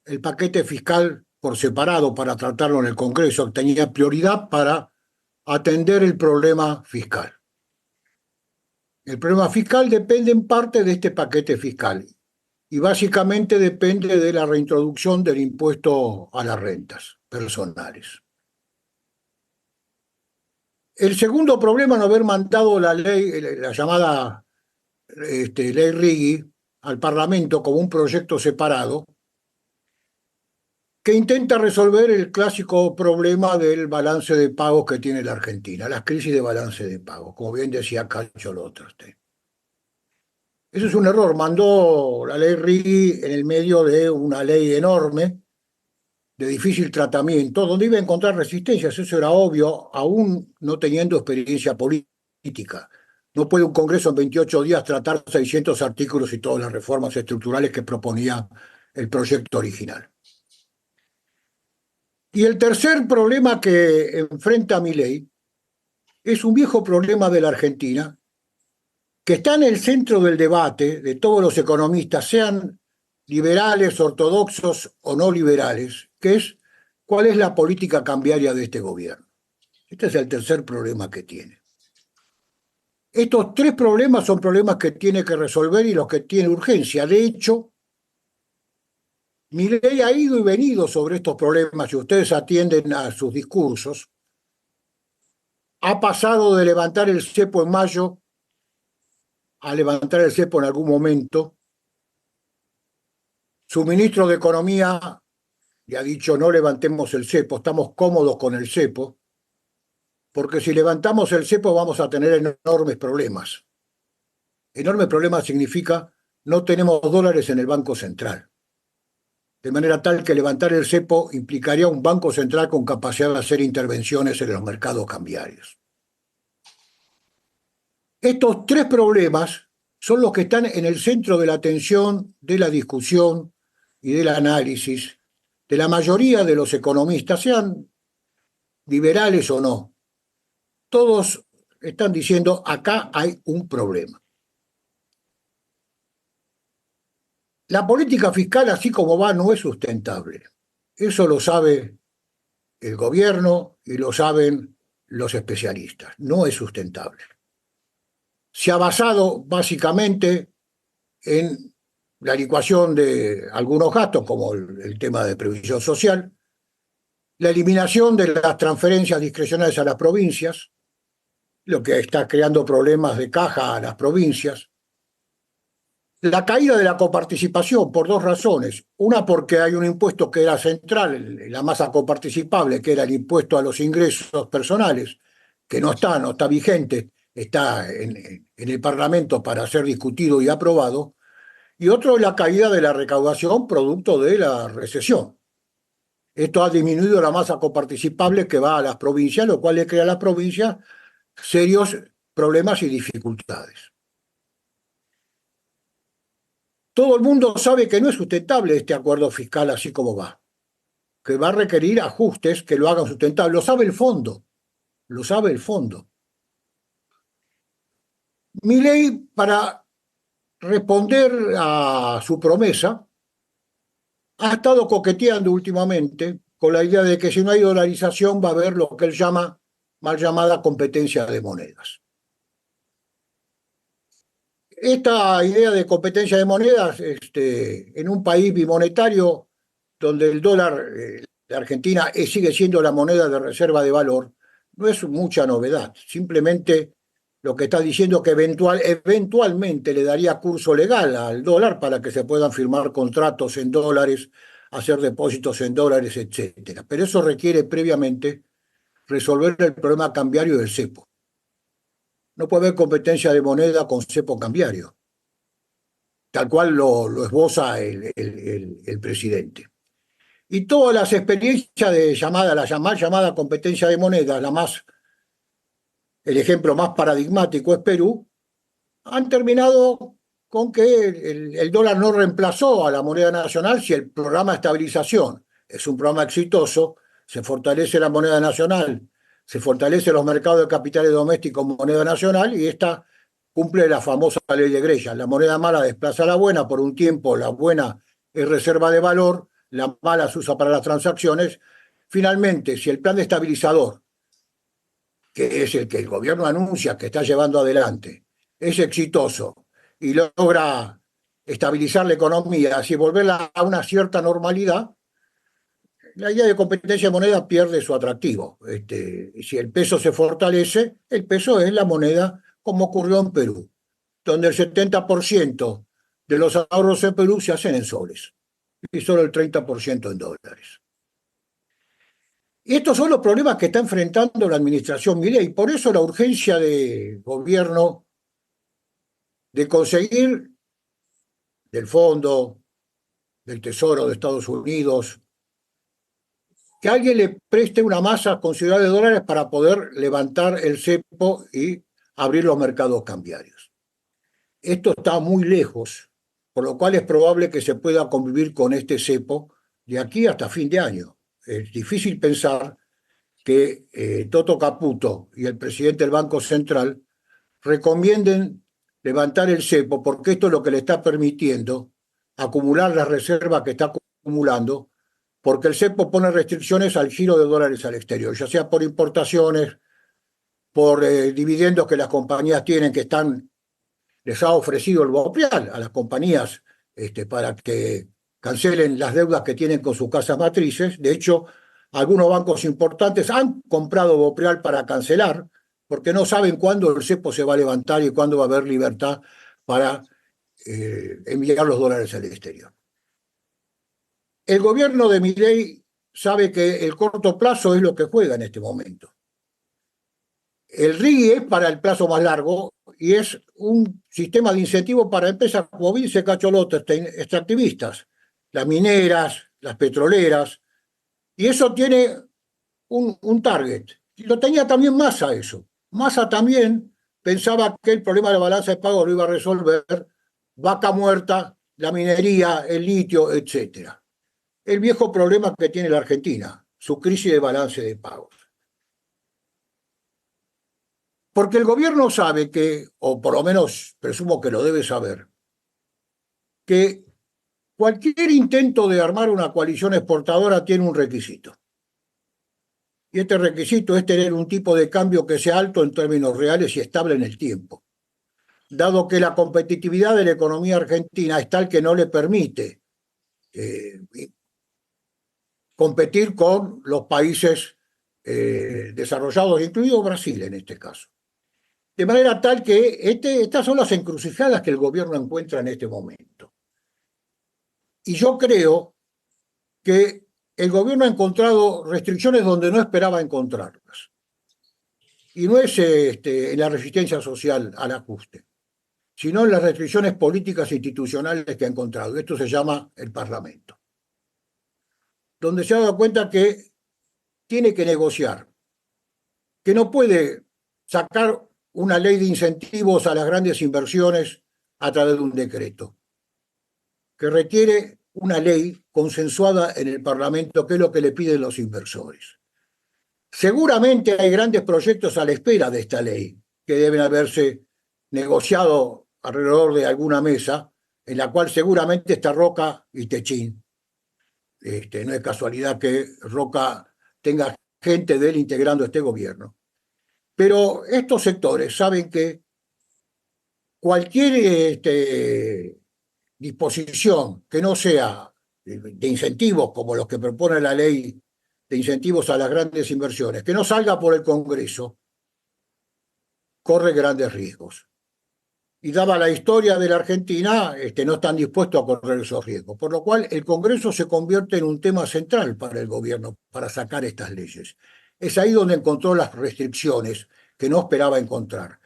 K: el paquete fiscal por separado para tratarlo en el Congreso, que tenía prioridad para atender el problema fiscal. El problema fiscal depende en parte de este paquete fiscal y básicamente depende de la reintroducción del impuesto a las rentas personales. El segundo problema, no haber mandado la ley, la llamada ley Riggi, al Parlamento como un proyecto separado, que intenta resolver el clásico problema del balance de pagos que tiene la Argentina, las crisis de balance de pagos, como bien decía Cacho Lotraste. Eso es un error. Mandó la ley Riggi en el medio de una ley enorme, de difícil tratamiento, donde iba a encontrar resistencias, eso era obvio, aún no teniendo experiencia política. No puede un Congreso en 28 días tratar 600 artículos y todas las reformas estructurales que proponía el proyecto original. Y el tercer problema que enfrenta Milei es un viejo problema de la Argentina, que está en el centro del debate de todos los economistas, sean liberales, ortodoxos o no liberales, que es cuál es la política cambiaria de este gobierno. Este es el tercer problema que tiene. Estos 3 problemas son problemas que tiene que resolver y los que tiene urgencia. De hecho, Milei ha ido y venido sobre estos problemas, si ustedes atienden a sus discursos. Ha pasado de levantar el cepo en mayo a levantar el cepo en algún momento. Su ministro de Economía le ha dicho: no levantemos el cepo, estamos cómodos con el cepo, porque si levantamos el cepo vamos a tener enormes problemas. Enormes problemas significa no tenemos dólares en el Banco Central. De manera tal que levantar el cepo implicaría un Banco Central con capacidad de hacer intervenciones en los mercados cambiarios. Estos 3 problemas son los que están en el centro de la atención, de la discusión y del análisis de la mayoría de los economistas, sean liberales o no. Todos están diciendo: acá hay un problema. La política fiscal, así como va, no es sustentable. Eso lo sabe el gobierno y lo saben los especialistas. No es sustentable. Se ha basado básicamente en la licuación de algunos gastos, como el tema de previsión social, la eliminación de las transferencias discrecionales a las provincias, lo que está creando problemas de caja a las provincias, la caída de la coparticipación por 2 razones. Una, porque hay un impuesto que era central, la masa coparticipable, que era el impuesto a los ingresos personales, que no está vigente, está en el Parlamento para ser discutido y aprobado. Y otro, la caída de la recaudación producto de la recesión. Esto ha disminuido la masa coparticipable que va a las provincias, lo cual le crea a las provincias serios problemas y dificultades. Todo el mundo sabe que no es sustentable este acuerdo fiscal así como va, que va a requerir ajustes que lo hagan sustentable. Lo sabe el fondo, lo sabe el fondo. Milei, para responder a su promesa, ha estado coqueteando últimamente con la idea de que si no hay dolarización va a haber lo que él llama, mal llamada, competencia de monedas. Esta idea de competencia de monedas en un país bimonetario donde el dólar de Argentina sigue siendo la moneda de reserva de valor, no es mucha novedad. Simplemente lo que está diciendo que eventualmente le daría curso legal al dólar para que se puedan firmar contratos en dólares, hacer depósitos en dólares, etcétera. Pero eso requiere previamente resolver el problema cambiario del cepo. No puede haber competencia de moneda con cepo cambiario, tal cual lo esboza el presidente. Y todas las experiencias de la mal llamada competencia de moneda, el ejemplo más paradigmático es Perú, han terminado con que el dólar no reemplazó a la moneda nacional si el programa de estabilización es un programa exitoso, se fortalece la moneda nacional, se fortalecen los mercados de capitales domésticos como moneda nacional y esta cumple la famosa ley de Grella. La moneda mala desplaza a la buena, por un tiempo la buena es reserva de valor, la mala se usa para las transacciones. Finalmente, si el plan de estabilizador, que es el que el gobierno anuncia que está llevando adelante, es exitoso y logra estabilizar la economía, así volverla a una cierta normalidad, la idea de competencia de moneda pierde su atractivo. Si el peso se fortalece, el peso es la moneda como ocurrió en Perú, donde el 70% de los ahorros en Perú se hacen en soles y solo el 30% en dólares. Y estos son los problemas que está enfrentando la administración Milei, y por eso la urgencia del gobierno de conseguir del Fondo, del Tesoro de Estados Unidos, que alguien le preste una masa considerable de dólares para poder levantar el cepo y abrir los mercados cambiarios. Esto está muy lejos, por lo cual es probable que se pueda convivir con este cepo de aquí hasta fin de año. Es difícil pensar que Toto Caputo y el presidente del Banco Central recomienden levantar el cepo, porque esto es lo que le está permitiendo acumular las reservas que está acumulando, porque el cepo pone restricciones al giro de dólares al exterior, ya sea por importaciones, por dividendos que las compañías tienen, les ha ofrecido el Bopreal a las compañías para que cancelen las deudas que tienen con sus casas matrices. De hecho, algunos bancos importantes han comprado Bopreal para cancelar, porque no saben cuándo el cepo se va a levantar y cuándo va a haber libertad para enviar los dólares al exterior. El gobierno de Milei sabe que el corto plazo es lo que juega en este momento. El RIGI es para el plazo más largo y es un sistema de incentivos para empresas como Vince Cacholote, extractivistas, las mineras, las petroleras, y eso tiene un target. Y lo tenía también Massa eso. Massa también pensaba que el problema de la balanza de pago lo iba a resolver vaca muerta, la minería, el litio, etc. El viejo problema que tiene la Argentina, su crisis de balance de pagos. Porque el gobierno sabe que, o por lo menos presumo que lo debe saber, que cualquier intento de armar una coalición exportadora tiene un requisito. Y este requisito es tener un tipo de cambio que sea alto en términos reales y estable en el tiempo, dado que la competitividad de la economía argentina es tal que no le permite competir con los países desarrollados, incluido Brasil en este caso. De manera tal que estas son las encrucijadas que el gobierno encuentra en este momento. Y yo creo que el gobierno ha encontrado restricciones donde no esperaba encontrarlas. Y no es en la resistencia social al ajuste, sino en las restricciones políticas e institucionales que ha encontrado. Esto se llama el Parlamento, donde se ha dado cuenta que tiene que negociar, que no puede sacar una ley de incentivos a las grandes inversiones a través de un decreto, que requiere una ley consensuada en el Parlamento, que es lo que le piden los inversores. Seguramente hay grandes proyectos a la espera de esta ley, que deben haberse negociado alrededor de alguna mesa, en la cual seguramente está Roca y Techín. No es casualidad que Roca tenga gente de él integrando este gobierno. Pero estos sectores saben que cualquier disposición que no sea de incentivos, como los que propone la ley de incentivos a las grandes inversiones, que no salga por el Congreso, corre grandes riesgos. Y dada la historia de la Argentina, no están dispuestos a correr esos riesgos. Por lo cual, el Congreso se convierte en un tema central para el gobierno, para sacar estas leyes. Es ahí donde encontró las restricciones que no esperaba encontrar.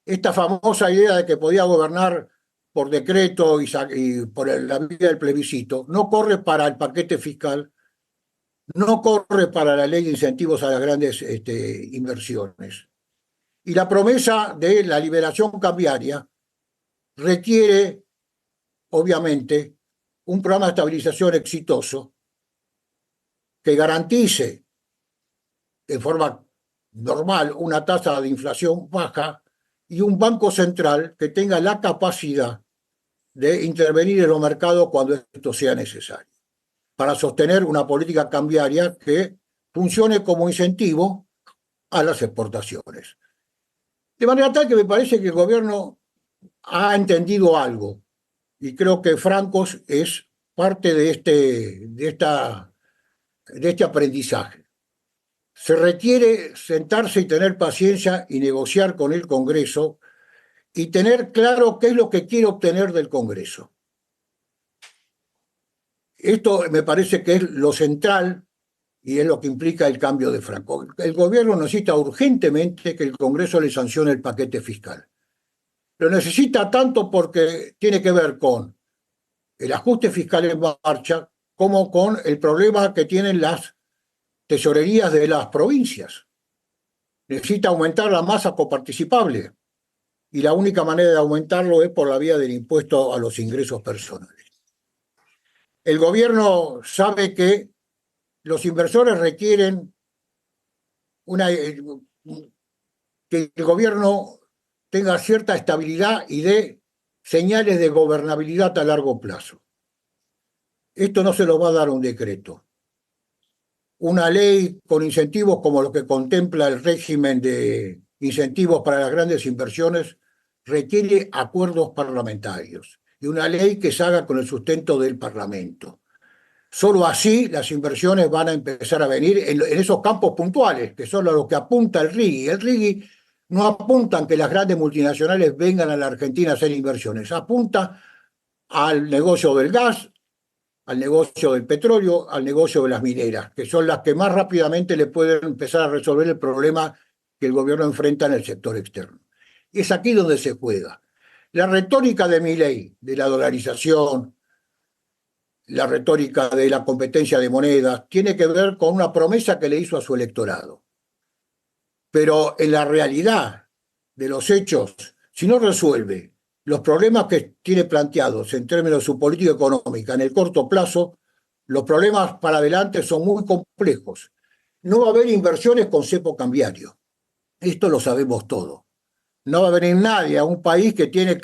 K: Esta famosa idea de que podía gobernar por decreto y por la vía del plebiscito no corre para el paquete fiscal, no corre para la ley de incentivos a las grandes inversiones. Y la promesa de la liberación cambiaria requiere, obviamente, un programa de estabilización exitoso que garantice de forma normal una tasa de inflación baja y un banco central que tenga la capacidad de intervenir en los mercados cuando esto sea necesario, para sostener una política cambiaria que funcione como incentivo a las exportaciones. De manera tal que me parece que el gobierno ha entendido algo, y creo que Francos es parte de este aprendizaje. Se requiere sentarse y tener paciencia y negociar con el Congreso y tener claro qué es lo que quiere obtener del Congreso. Esto me parece que es lo central y es lo que implica el cambio de Franco. El gobierno necesita urgentemente que el Congreso le sancione el paquete fiscal. Lo necesita tanto porque tiene que ver con el ajuste fiscal en marcha como con el problema que tienen las tesorerías de las provincias. Necesita aumentar la masa coparticipable y la única manera de aumentarlo es por la vía del impuesto a los ingresos personales. El gobierno sabe que los inversores requieren que el gobierno tenga cierta estabilidad y dé señales de gobernabilidad a largo plazo. Esto no se lo va a dar un decreto. Una ley con incentivos como lo que contempla el régimen de incentivos para las grandes inversiones requiere acuerdos parlamentarios y una ley que se haga con el sustento del Parlamento. Solo así las inversiones van a empezar a venir en esos campos puntuales, que son a los que apunta el RIGI. El RIGI no apuntan que las grandes multinacionales vengan a la Argentina a hacer inversiones, apunta al negocio del gas, al negocio del petróleo, al negocio de las mineras, que son las que más rápidamente le pueden empezar a resolver el problema que el gobierno enfrenta en el sector externo. Y es aquí donde se juega. La retórica de Milei, de la dolarización, la retórica de la competencia de monedas, tiene que ver con una promesa que le hizo a su electorado. Pero en la realidad de los hechos, si no resuelve los problemas que tiene planteados en términos de su política económica en el corto plazo, los problemas para adelante son muy complejos. No va a haber inversiones con cepo cambiario. Esto lo sabemos todo. No va a venir nadie a un país que tiene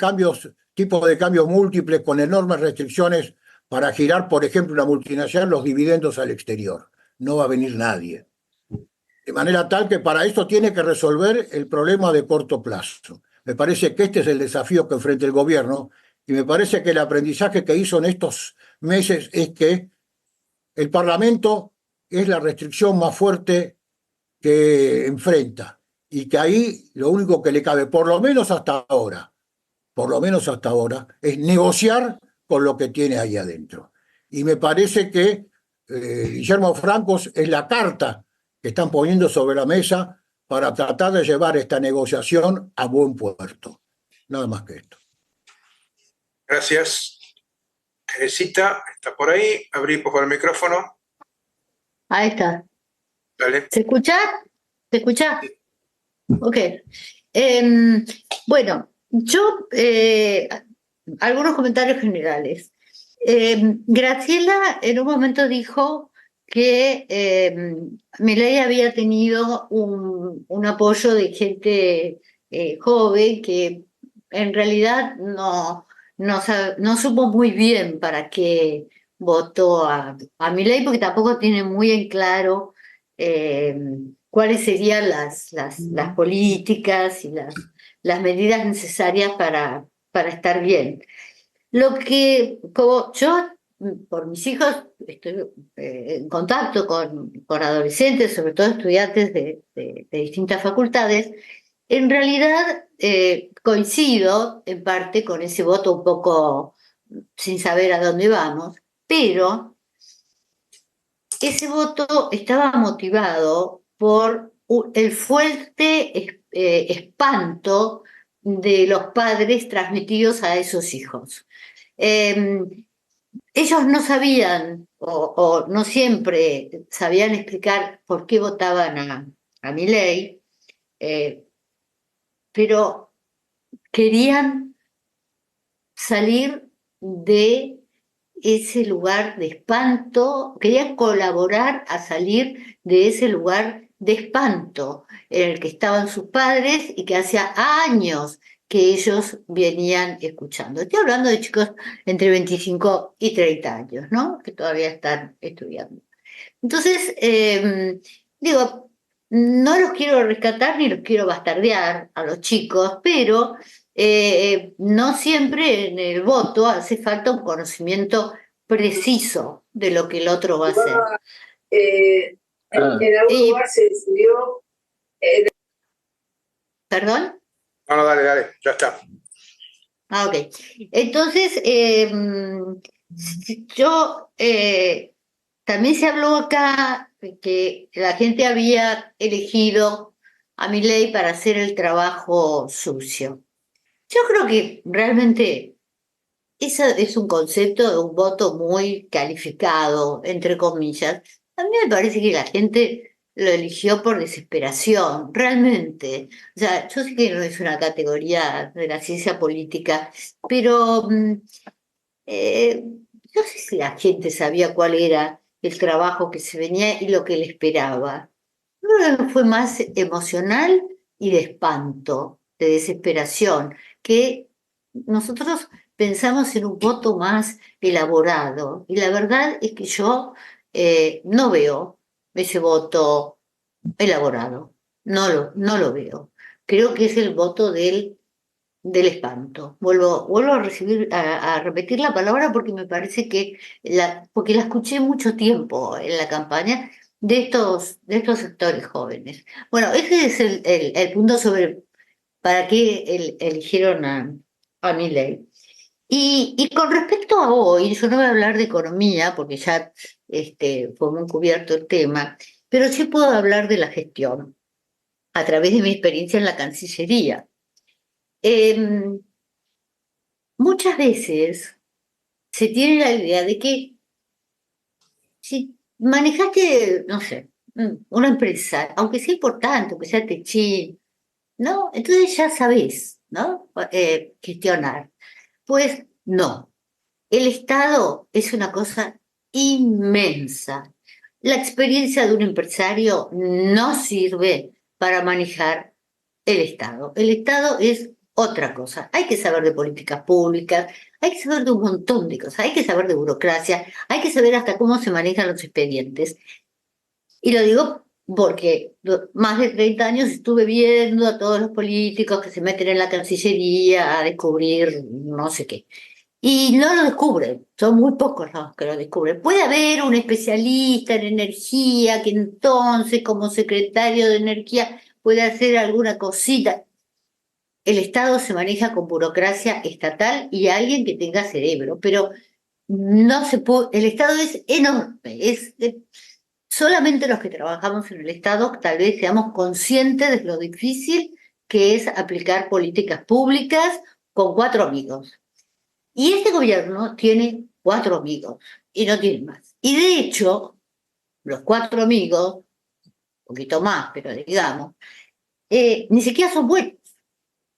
K: tipos de cambios múltiples con enormes restricciones para girar, por ejemplo, una multinacional los dividendos al exterior. No va a venir nadie. De manera tal que para esto tiene que resolver el problema de corto plazo. Me parece que este es el desafío que enfrenta el gobierno y me parece que el aprendizaje que hizo en estos meses es que el Parlamento es la restricción más fuerte que enfrenta y que ahí lo único que le cabe, por lo menos hasta ahora, es negociar con lo que tiene ahí adentro. Y me parece que Guillermo Francos es la carta que están poniendo sobre la mesa para tratar de llevar esta negociación a buen puerto. Nada más que esto.
A: Gracias. Teresita, está por ahí. Abrí por el micrófono.
L: Ahí está.
A: Dale.
L: ¿Se escucha? ¿Se escucha? Ok. Bueno, yo algunos comentarios generales. Graciela en un momento dijo que Milei había tenido un apoyo de gente joven que en realidad no supo muy bien para qué votó a Milei, porque tampoco tiene muy en claro cuáles serían las políticas y las medidas necesarias para estar bien. Lo que, como yo por mis hijos, estoy en contacto con adolescentes, sobre todo estudiantes de distintas facultades. En realidad coincido en parte con ese voto un poco sin saber a dónde vamos, pero ese voto estaba motivado por el fuerte espanto de los padres transmitidos a esos hijos. Ellos no sabían o no siempre sabían explicar por qué votaban a Milei, pero querían salir de ese lugar de espanto, querían colaborar a salir de ese lugar de espanto en el que estaban sus padres y que hacía años que ellos venían escuchando. Estoy hablando de chicos entre 25 y 30 años, ¿no? Que todavía están estudiando. Entonces, digo, no los quiero rescatar ni los quiero bastardear a los chicos, pero no siempre en el voto hace falta un conocimiento preciso de lo que el otro va a hacer.
J: En algún lugar se decidió.
L: ¿Perdón?
A: No, dale, ya está.
L: Ok. Entonces, yo también se habló acá de que la gente había elegido a Milei para hacer el trabajo sucio. Yo creo que realmente ese es un concepto de un voto muy calificado, entre comillas. A mí me parece que la gente lo eligió por desesperación, realmente. O sea, yo sé que no es una categoría de la ciencia política, pero no sé si la gente sabía cuál era el trabajo que se venía y lo que le esperaba. Yo creo que fue más emocional y de espanto, de desesperación, que nosotros pensamos en un voto más elaborado. Y la verdad es que yo no veo ese voto elaborado. No lo veo. Creo que es el voto del espanto. Vuelvo a repetir la palabra porque me parece que porque la escuché mucho tiempo en la campaña de estos sectores jóvenes. Bueno, ese es el punto sobre para qué eligieron a Milei. Y con respecto a hoy, yo no voy a hablar de economía porque ya fue muy cubierto el tema, pero sí puedo hablar de la gestión a través de mi experiencia en la Cancillería. Muchas veces se tiene la idea de que si manejaste, no sé, una empresa, aunque sea importante, aunque sea techín, ¿no? Entonces ya sabés, ¿no? Gestionar. Pues no. El Estado es una cosa inmensa. La experiencia de un empresario no sirve para manejar el Estado. El Estado es otra cosa. Hay que saber de políticas públicas, hay que saber de un montón de cosas, hay que saber de burocracia, hay que saber hasta cómo se manejan los expedientes. Y lo digo porque más de 30 años estuve viendo a todos los políticos que se meten en la Cancillería a descubrir no sé qué. Y no lo descubren, son muy pocos los que lo descubren. Puede haber un especialista en energía que entonces como secretario de energía puede hacer alguna cosita. El Estado se maneja con burocracia estatal y alguien que tenga cerebro, pero no se puede, el Estado es enorme, solamente los que trabajamos en el Estado tal vez seamos conscientes de lo difícil que es aplicar políticas públicas con 4 amigos. Y este gobierno tiene 4 amigos y no tiene más. Y de hecho, los 4 amigos, un poquito más, pero digamos, ni siquiera son buenos.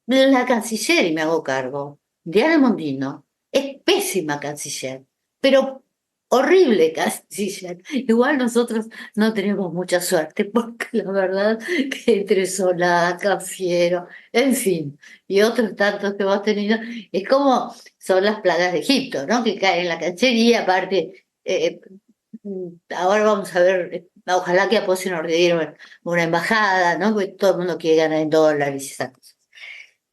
L: La canciller, y me hago cargo, Diana Mondino, es pésima canciller, pero horrible canciller. Igual nosotros no tenemos mucha suerte, porque la verdad que entre Solá, Cafiero, en fin, y otros tantos que hemos tenido, es como son las plagas de Egipto, ¿no? Que caen en la canchería, aparte, ahora vamos a ver, ojalá que a Pozo nos dieron una embajada, ¿no? Porque todo el mundo quiere ganar en dólares y esas cosas.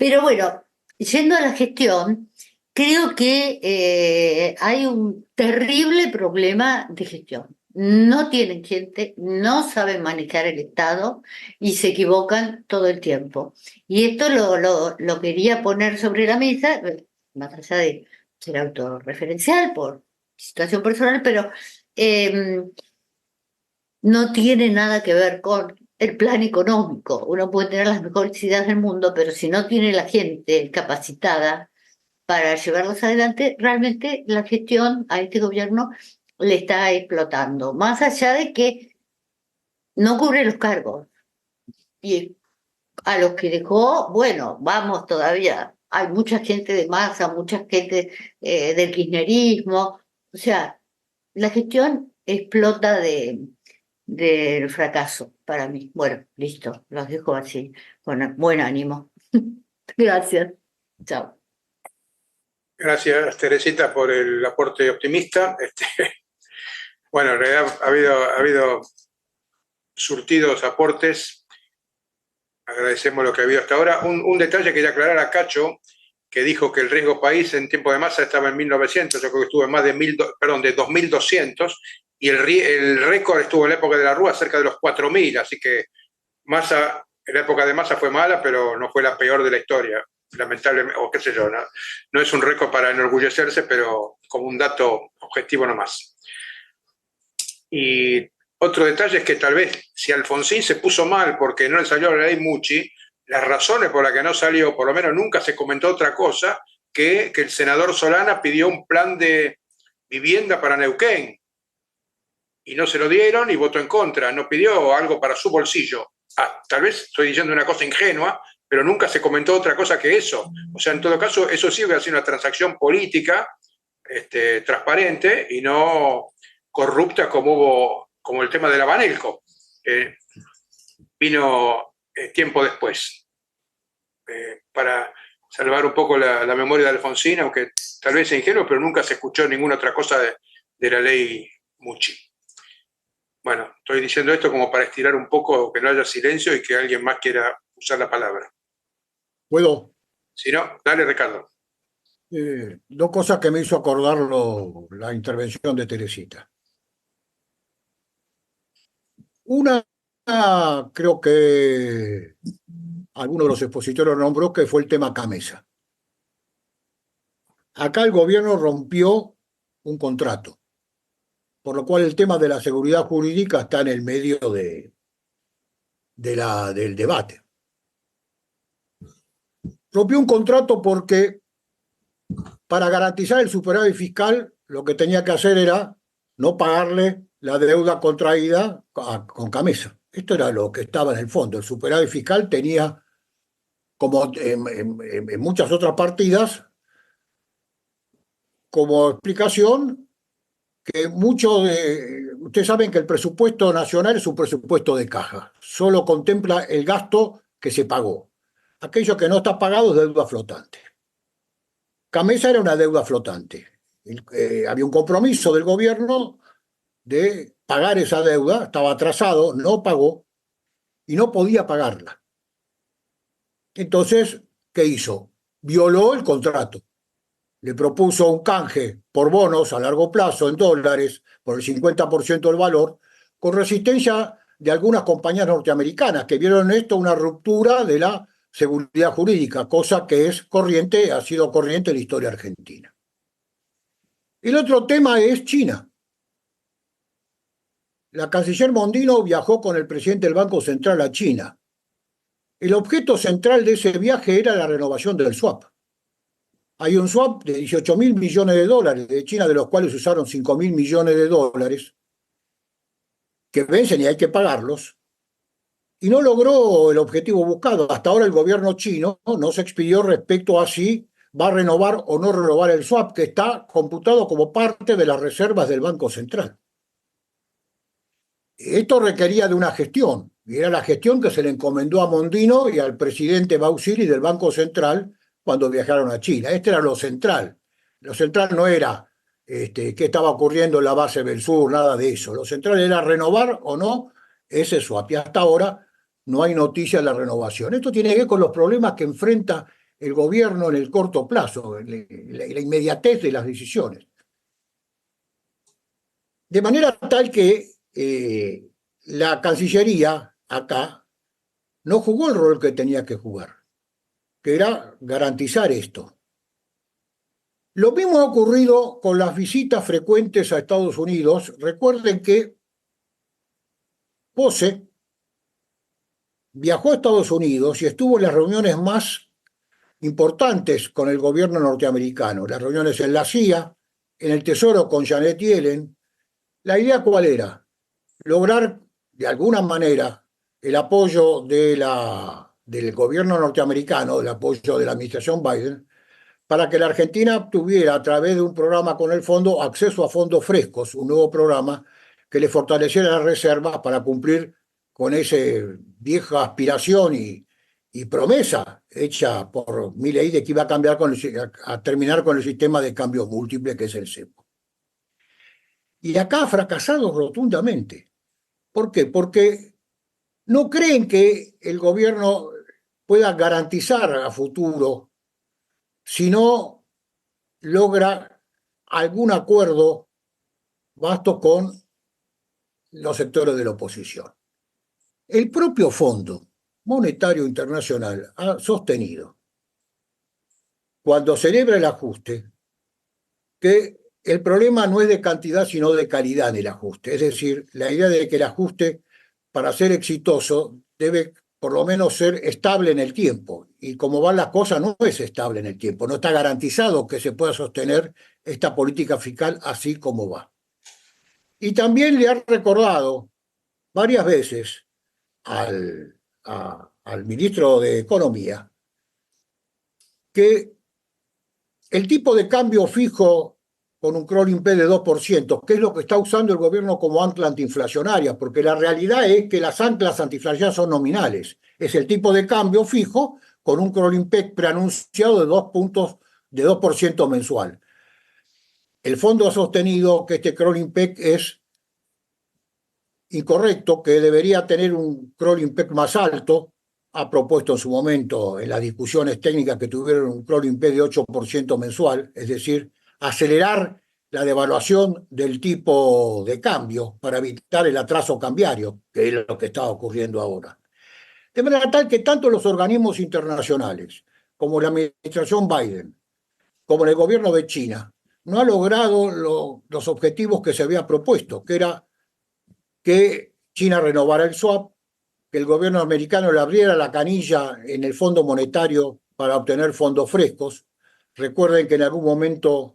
L: Pero bueno, yendo a la gestión, creo que hay un terrible problema de gestión. No tienen gente, no saben manejar el Estado y se equivocan todo el tiempo. Y esto lo quería poner sobre la mesa, más allá de ser autorreferencial por situación personal, pero no tiene nada que ver con el plan económico. Uno puede tener las mejores ideas del mundo, pero si no tiene la gente capacitada para llevarlos adelante, realmente la gestión a este gobierno le está explotando. Más allá de que no cubre los cargos. Y a los que dejó, bueno, vamos todavía. Hay mucha gente de masa, mucha gente del kirchnerismo. O sea, la gestión explota del fracaso para mí. Bueno, listo, los dejo así, con buen ánimo. Gracias. Chao.
A: Gracias, Teresita, por el aporte optimista. Bueno, en realidad ha habido surtidos aportes. Agradecemos lo que ha habido hasta ahora. Un detalle que quería aclarar a Cacho, que dijo que el riesgo país en tiempo de Massa estaba en 1900, yo creo que estuvo en más de 2200, y el récord estuvo en la época de la Rúa cerca de los 4000, así que Massa, en la época de Massa fue mala, pero no fue la peor de la historia, lamentablemente, o qué sé yo, no es un récord para enorgullecerse, pero como un dato objetivo nomás. Y otro detalle es que tal vez si Alfonsín se puso mal porque no le salió la ley Mucci, las razones por las que no salió, por lo menos nunca se comentó otra cosa que el senador Solana pidió un plan de vivienda para Neuquén y no se lo dieron y votó en contra, no pidió algo para su bolsillo. Tal vez estoy diciendo una cosa ingenua, pero nunca se comentó otra cosa que eso. O sea, en todo caso, eso sí hubiera sido una transacción política transparente y no corrupta como el tema de la Banelco, que vino tiempo después, para salvar un poco la memoria de Alfonsín, aunque tal vez sea ingenuo, pero nunca se escuchó ninguna otra cosa de la ley Mucci. Bueno, estoy diciendo esto como para estirar un poco, que no haya silencio y que alguien más quiera usar la palabra.
K: ¿Puedo?
A: Si no, dale, Ricardo.
K: Dos cosas que me hizo acordar la intervención de Teresita. Una, creo que alguno de los expositores nombró, que fue el tema Camesa. Acá el gobierno rompió un contrato, por lo cual el tema de la seguridad jurídica está en el medio del debate. Rompió un contrato porque para garantizar el superávit fiscal lo que tenía que hacer era no pagarle la deuda contraída con Camesa. Esto era lo que estaba en el fondo. El superávit fiscal tenía, como en muchas otras partidas, como explicación que ustedes saben que el presupuesto nacional es un presupuesto de caja, solo contempla el gasto que se pagó. Aquello que no está pagado es deuda flotante. Camesa era una deuda flotante. Había un compromiso del gobierno de pagar esa deuda, estaba atrasado, no pagó y no podía pagarla. Entonces, ¿qué hizo? Violó el contrato. Le propuso un canje por bonos a largo plazo en dólares por el 50% del valor, con resistencia de algunas compañías norteamericanas que vieron en esto una ruptura de la seguridad jurídica, cosa que es corriente, ha sido corriente en la historia argentina. El otro tema es China. La canciller Mondino viajó con el presidente del Banco Central a China. El objeto central de ese viaje era la renovación del swap. Hay un swap de 18.000 millones de dólares de China, de los cuales usaron 5.000 millones de dólares, que vencen y hay que pagarlos, y no logró el objetivo buscado. Hasta ahora el gobierno chino no se expidió respecto a si va a renovar o no renovar el swap, que está computado como parte de las reservas del Banco Central. Esto requería de una gestión, y era la gestión que se le encomendó a Mondino y al presidente Bausili del Banco Central cuando viajaron a China. Este era lo central. Lo central no era qué estaba ocurriendo en la base del sur, nada de eso. Lo central era renovar o no ese swap. Y hasta ahora no hay noticia de la renovación. Esto tiene que ver con los problemas que enfrenta el gobierno en el corto plazo, la inmediatez de las decisiones. De manera tal que la Cancillería acá no jugó el rol que tenía que jugar, que era garantizar esto. Lo mismo ha ocurrido con las visitas frecuentes a Estados Unidos. Recuerden que Pose viajó a Estados Unidos y estuvo en las reuniones más importantes con el gobierno norteamericano, las reuniones en la CIA, en el Tesoro con Janet Yellen. ¿La idea cuál era? Lograr de alguna manera el apoyo del gobierno norteamericano, el apoyo de la administración Biden, para que la Argentina tuviera a través de un programa con el fondo acceso a fondos frescos, un nuevo programa que le fortaleciera las reservas para cumplir con esa vieja aspiración y promesa hecha por Milei de que iba a cambiar a terminar con el sistema de cambio múltiple que es el cepo. Y acá ha fracasado rotundamente. ¿Por qué? Porque no creen que el gobierno pueda garantizar a futuro si no logra algún acuerdo vasto con los sectores de la oposición. El propio Fondo Monetario Internacional ha sostenido, cuando celebra el ajuste, que el problema no es de cantidad, sino de calidad del ajuste. Es decir, la idea de que el ajuste, para ser exitoso, debe por lo menos ser estable en el tiempo. Y como van las cosas, no es estable en el tiempo. No está garantizado que se pueda sostener esta política fiscal así como va. Y también le ha recordado varias veces al ministro de Economía que el tipo de cambio fijo con un crawling P de 2%, que es lo que está usando el gobierno como ancla antiinflacionaria, porque la realidad es que las anclas antiinflacionarias son nominales. Es el tipo de cambio fijo con un crawling P preanunciado de 2 puntos de 2% mensual. El fondo ha sostenido que este crawling P es incorrecto, que debería tener un crawling P más alto. Ha propuesto en su momento, en las discusiones técnicas que tuvieron, un crawling P de 8% mensual, es decir, acelerar la devaluación del tipo de cambio para evitar el atraso cambiario, que es lo que está ocurriendo ahora. De manera tal que tanto los organismos internacionales como la administración Biden, como el gobierno de China, no ha logrado los objetivos que se había propuesto, que era que China renovara el swap, que el gobierno americano le abriera la canilla en el Fondo Monetario para obtener fondos frescos. Recuerden que en algún momento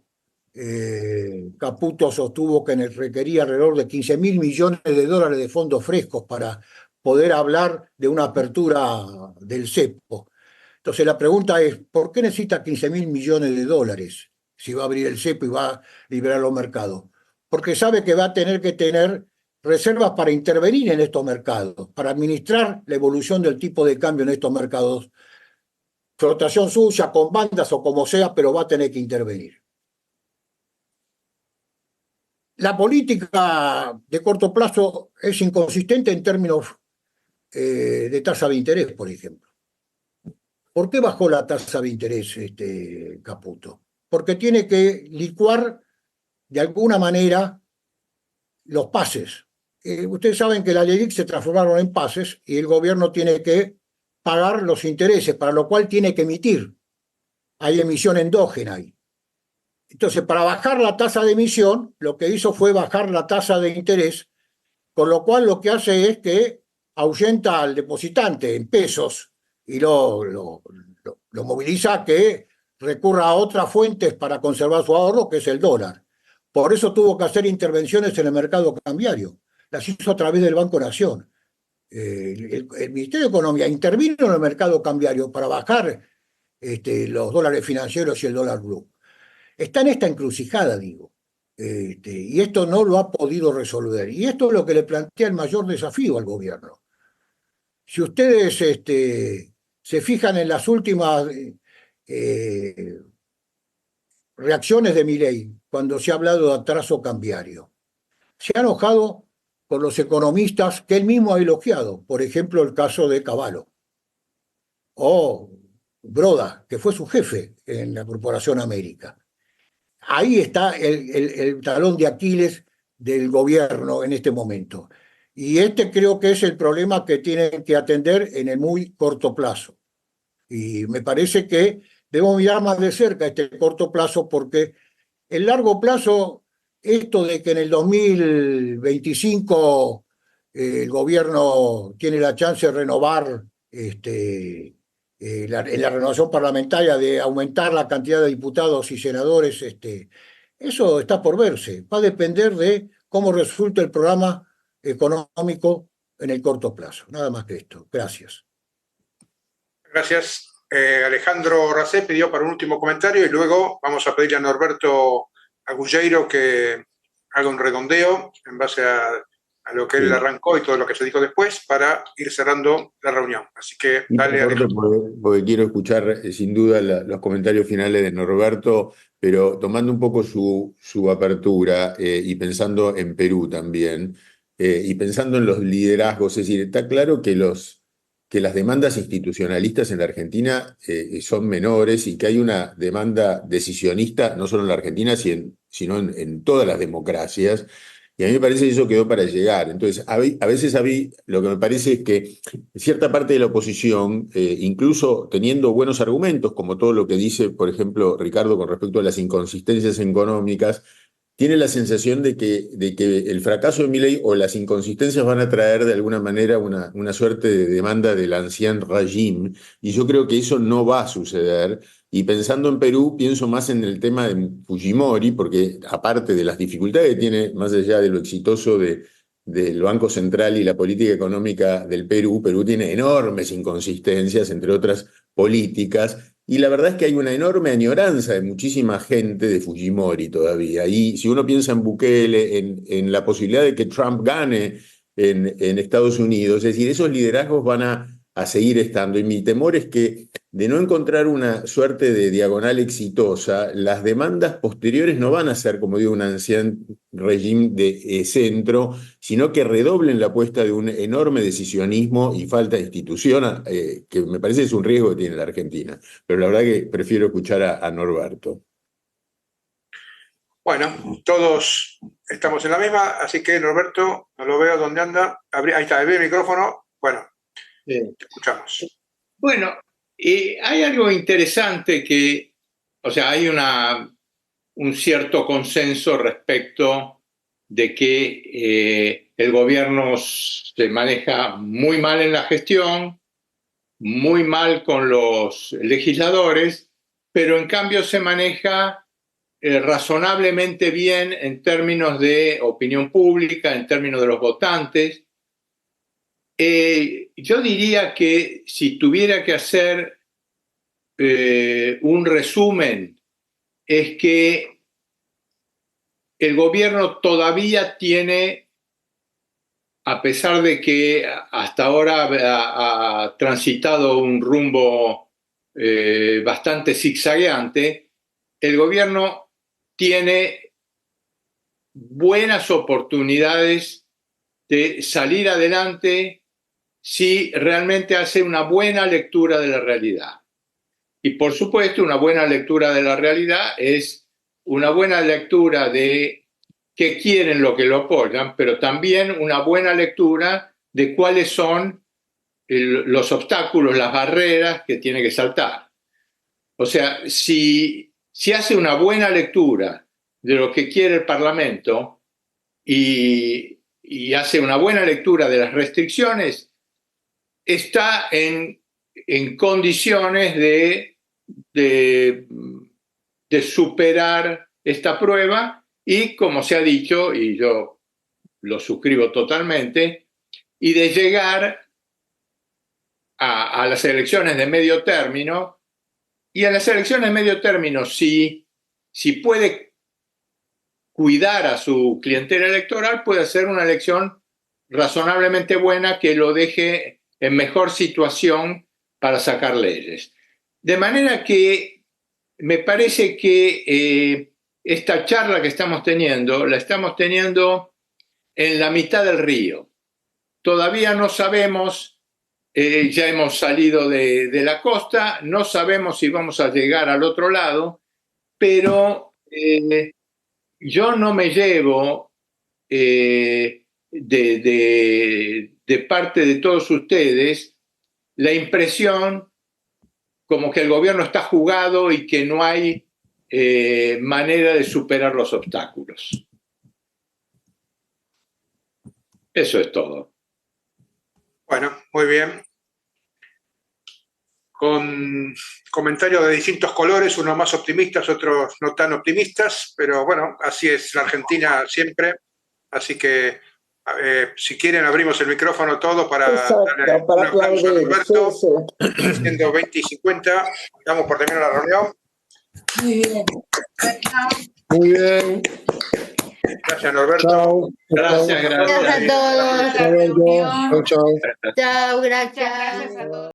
K: Caputo sostuvo que requería alrededor de 15.000 millones de dólares de fondos frescos para poder hablar de una apertura del cepo. Entonces la pregunta es, ¿por qué necesita 15.000 millones de dólares si va a abrir el cepo y va a liberar los mercados? Porque sabe que va a tener que tener reservas para intervenir en estos mercados, para administrar la evolución del tipo de cambio en estos mercados. Flotación suya, con bandas o como sea, pero va a tener que intervenir. La política de corto plazo es inconsistente en términos de tasa de interés, por ejemplo. ¿Por qué bajó la tasa de interés Caputo? Porque tiene que licuar de alguna manera los pases. Ustedes saben que la LELIQ se transformaron en pases y el gobierno tiene que pagar los intereses, para lo cual tiene que emitir. Hay emisión endógena ahí. Entonces, para bajar la tasa de emisión, lo que hizo fue bajar la tasa de interés, con lo cual lo que hace es que ahuyenta al depositante en pesos y lo moviliza a que recurra a otras fuentes para conservar su ahorro, que es el dólar. Por eso tuvo que hacer intervenciones en el mercado cambiario. Las hizo a través del Banco Nación. El Ministerio de Economía intervino en el mercado cambiario para bajar los dólares financieros y el dólar blue. Está en esta encrucijada, digo, y esto no lo ha podido resolver. Y esto es lo que le plantea el mayor desafío al gobierno. Si ustedes se fijan en las últimas reacciones de Milei, cuando se ha hablado de atraso cambiario, se ha enojado con los economistas que él mismo ha elogiado, por ejemplo, el caso de Cavallo, o Broda, que fue su jefe en la Corporación América. Ahí está el talón de Aquiles del gobierno en este momento. Y este creo que es el problema que tienen que atender en el muy corto plazo. Y me parece que debemos mirar más de cerca este corto plazo, porque el largo plazo, esto de que en el 2025 el gobierno tiene la chance de renovar en la renovación parlamentaria, de aumentar la cantidad de diputados y senadores, eso está por verse. Va a depender de cómo resulte el programa económico en el corto plazo. Nada más que esto. Gracias.
A: Gracias. Alejandro Racé pidió para un último comentario y luego vamos a pedirle a Norberto Agulleiro que haga un redondeo en base a lo que él arrancó y todo lo que se dijo después para ir cerrando la reunión. Así que dale, Alejandro.
E: Porque quiero escuchar sin duda los comentarios finales de Norberto, pero tomando un poco su apertura y pensando en Perú también, y pensando en los liderazgos, es decir, está claro que las demandas institucionalistas en la Argentina son menores y que hay una demanda decisionista, no solo en la Argentina, sino en todas las democracias. Y a mí me parece que eso quedó para llegar. Entonces, a veces lo que me parece es que cierta parte de la oposición, incluso teniendo buenos argumentos, como todo lo que dice, por ejemplo, Ricardo con respecto a las inconsistencias económicas, tiene la sensación de que el fracaso de Milei o las inconsistencias van a traer de alguna manera una suerte de demanda del ancien régime, y yo creo que eso no va a suceder. Y pensando en Perú, pienso más en el tema de Fujimori, porque aparte de las dificultades que tiene, más allá de lo exitoso del Banco Central y la política económica del Perú, Perú tiene enormes inconsistencias, entre otras políticas, y la verdad es que hay una enorme añoranza de muchísima gente de Fujimori todavía. Y si uno piensa en Bukele, en la posibilidad de que Trump gane en Estados Unidos, es decir, esos liderazgos van a seguir estando. Y mi temor es que, de no encontrar una suerte de diagonal exitosa, las demandas posteriores no van a ser, como digo, un ancien régimen de centro, sino que redoblen la apuesta de un enorme decisionismo y falta de institución, que me parece que es un riesgo que tiene la Argentina. Pero la verdad que prefiero escuchar a Norberto.
A: Bueno, todos estamos en la misma, así que Norberto, no lo veo dónde anda. Ahí está, abrí el micrófono. Bueno, te escuchamos.
B: Bueno, hay algo interesante o sea, hay un cierto consenso respecto de que el gobierno se maneja muy mal en la gestión, muy mal con los legisladores, pero en cambio se maneja razonablemente bien en términos de opinión pública, en términos de los votantes. Yo diría que si tuviera que hacer un resumen, es que el gobierno todavía tiene, a pesar de que hasta ahora ha transitado un rumbo bastante zigzagueante, el gobierno tiene buenas oportunidades de salir adelante si realmente hace una buena lectura de la realidad. Y por supuesto, una buena lectura de la realidad es una buena lectura de qué quieren los que lo apoyan, pero también una buena lectura de cuáles son los obstáculos, las barreras que tiene que saltar. O sea, si hace una buena lectura de lo que quiere el Parlamento y hace una buena lectura de las restricciones, está en condiciones de superar esta prueba y, como se ha dicho, y yo lo suscribo totalmente, y de llegar a las elecciones de medio término. Y en las elecciones de medio término, si puede cuidar a su clientela electoral, puede hacer una elección razonablemente buena que lo deje en mejor situación para sacar leyes. De manera que me parece que esta charla que estamos teniendo, la estamos teniendo en la mitad del río. Todavía no sabemos ya hemos salido de la costa, no sabemos si vamos a llegar al otro lado, pero yo no me llevo de parte de todos ustedes la impresión como que el gobierno está jugado y que no hay manera de superar los obstáculos. Eso es todo.
A: Bueno, muy bien. Con comentarios de distintos colores, unos más optimistas, otros no tan optimistas, pero bueno, así es la Argentina siempre. Así que, si quieren, abrimos el micrófono todos para darle un aplauso a Norberto. Siendo 20 y 50, damos por terminar la reunión.
D: Muy bien.
G: Muy bien.
A: Gracias, Norberto.
G: Chao.
B: Gracias, gracias.
L: Gracias a todos.
G: Chao.
L: Chao, gracias.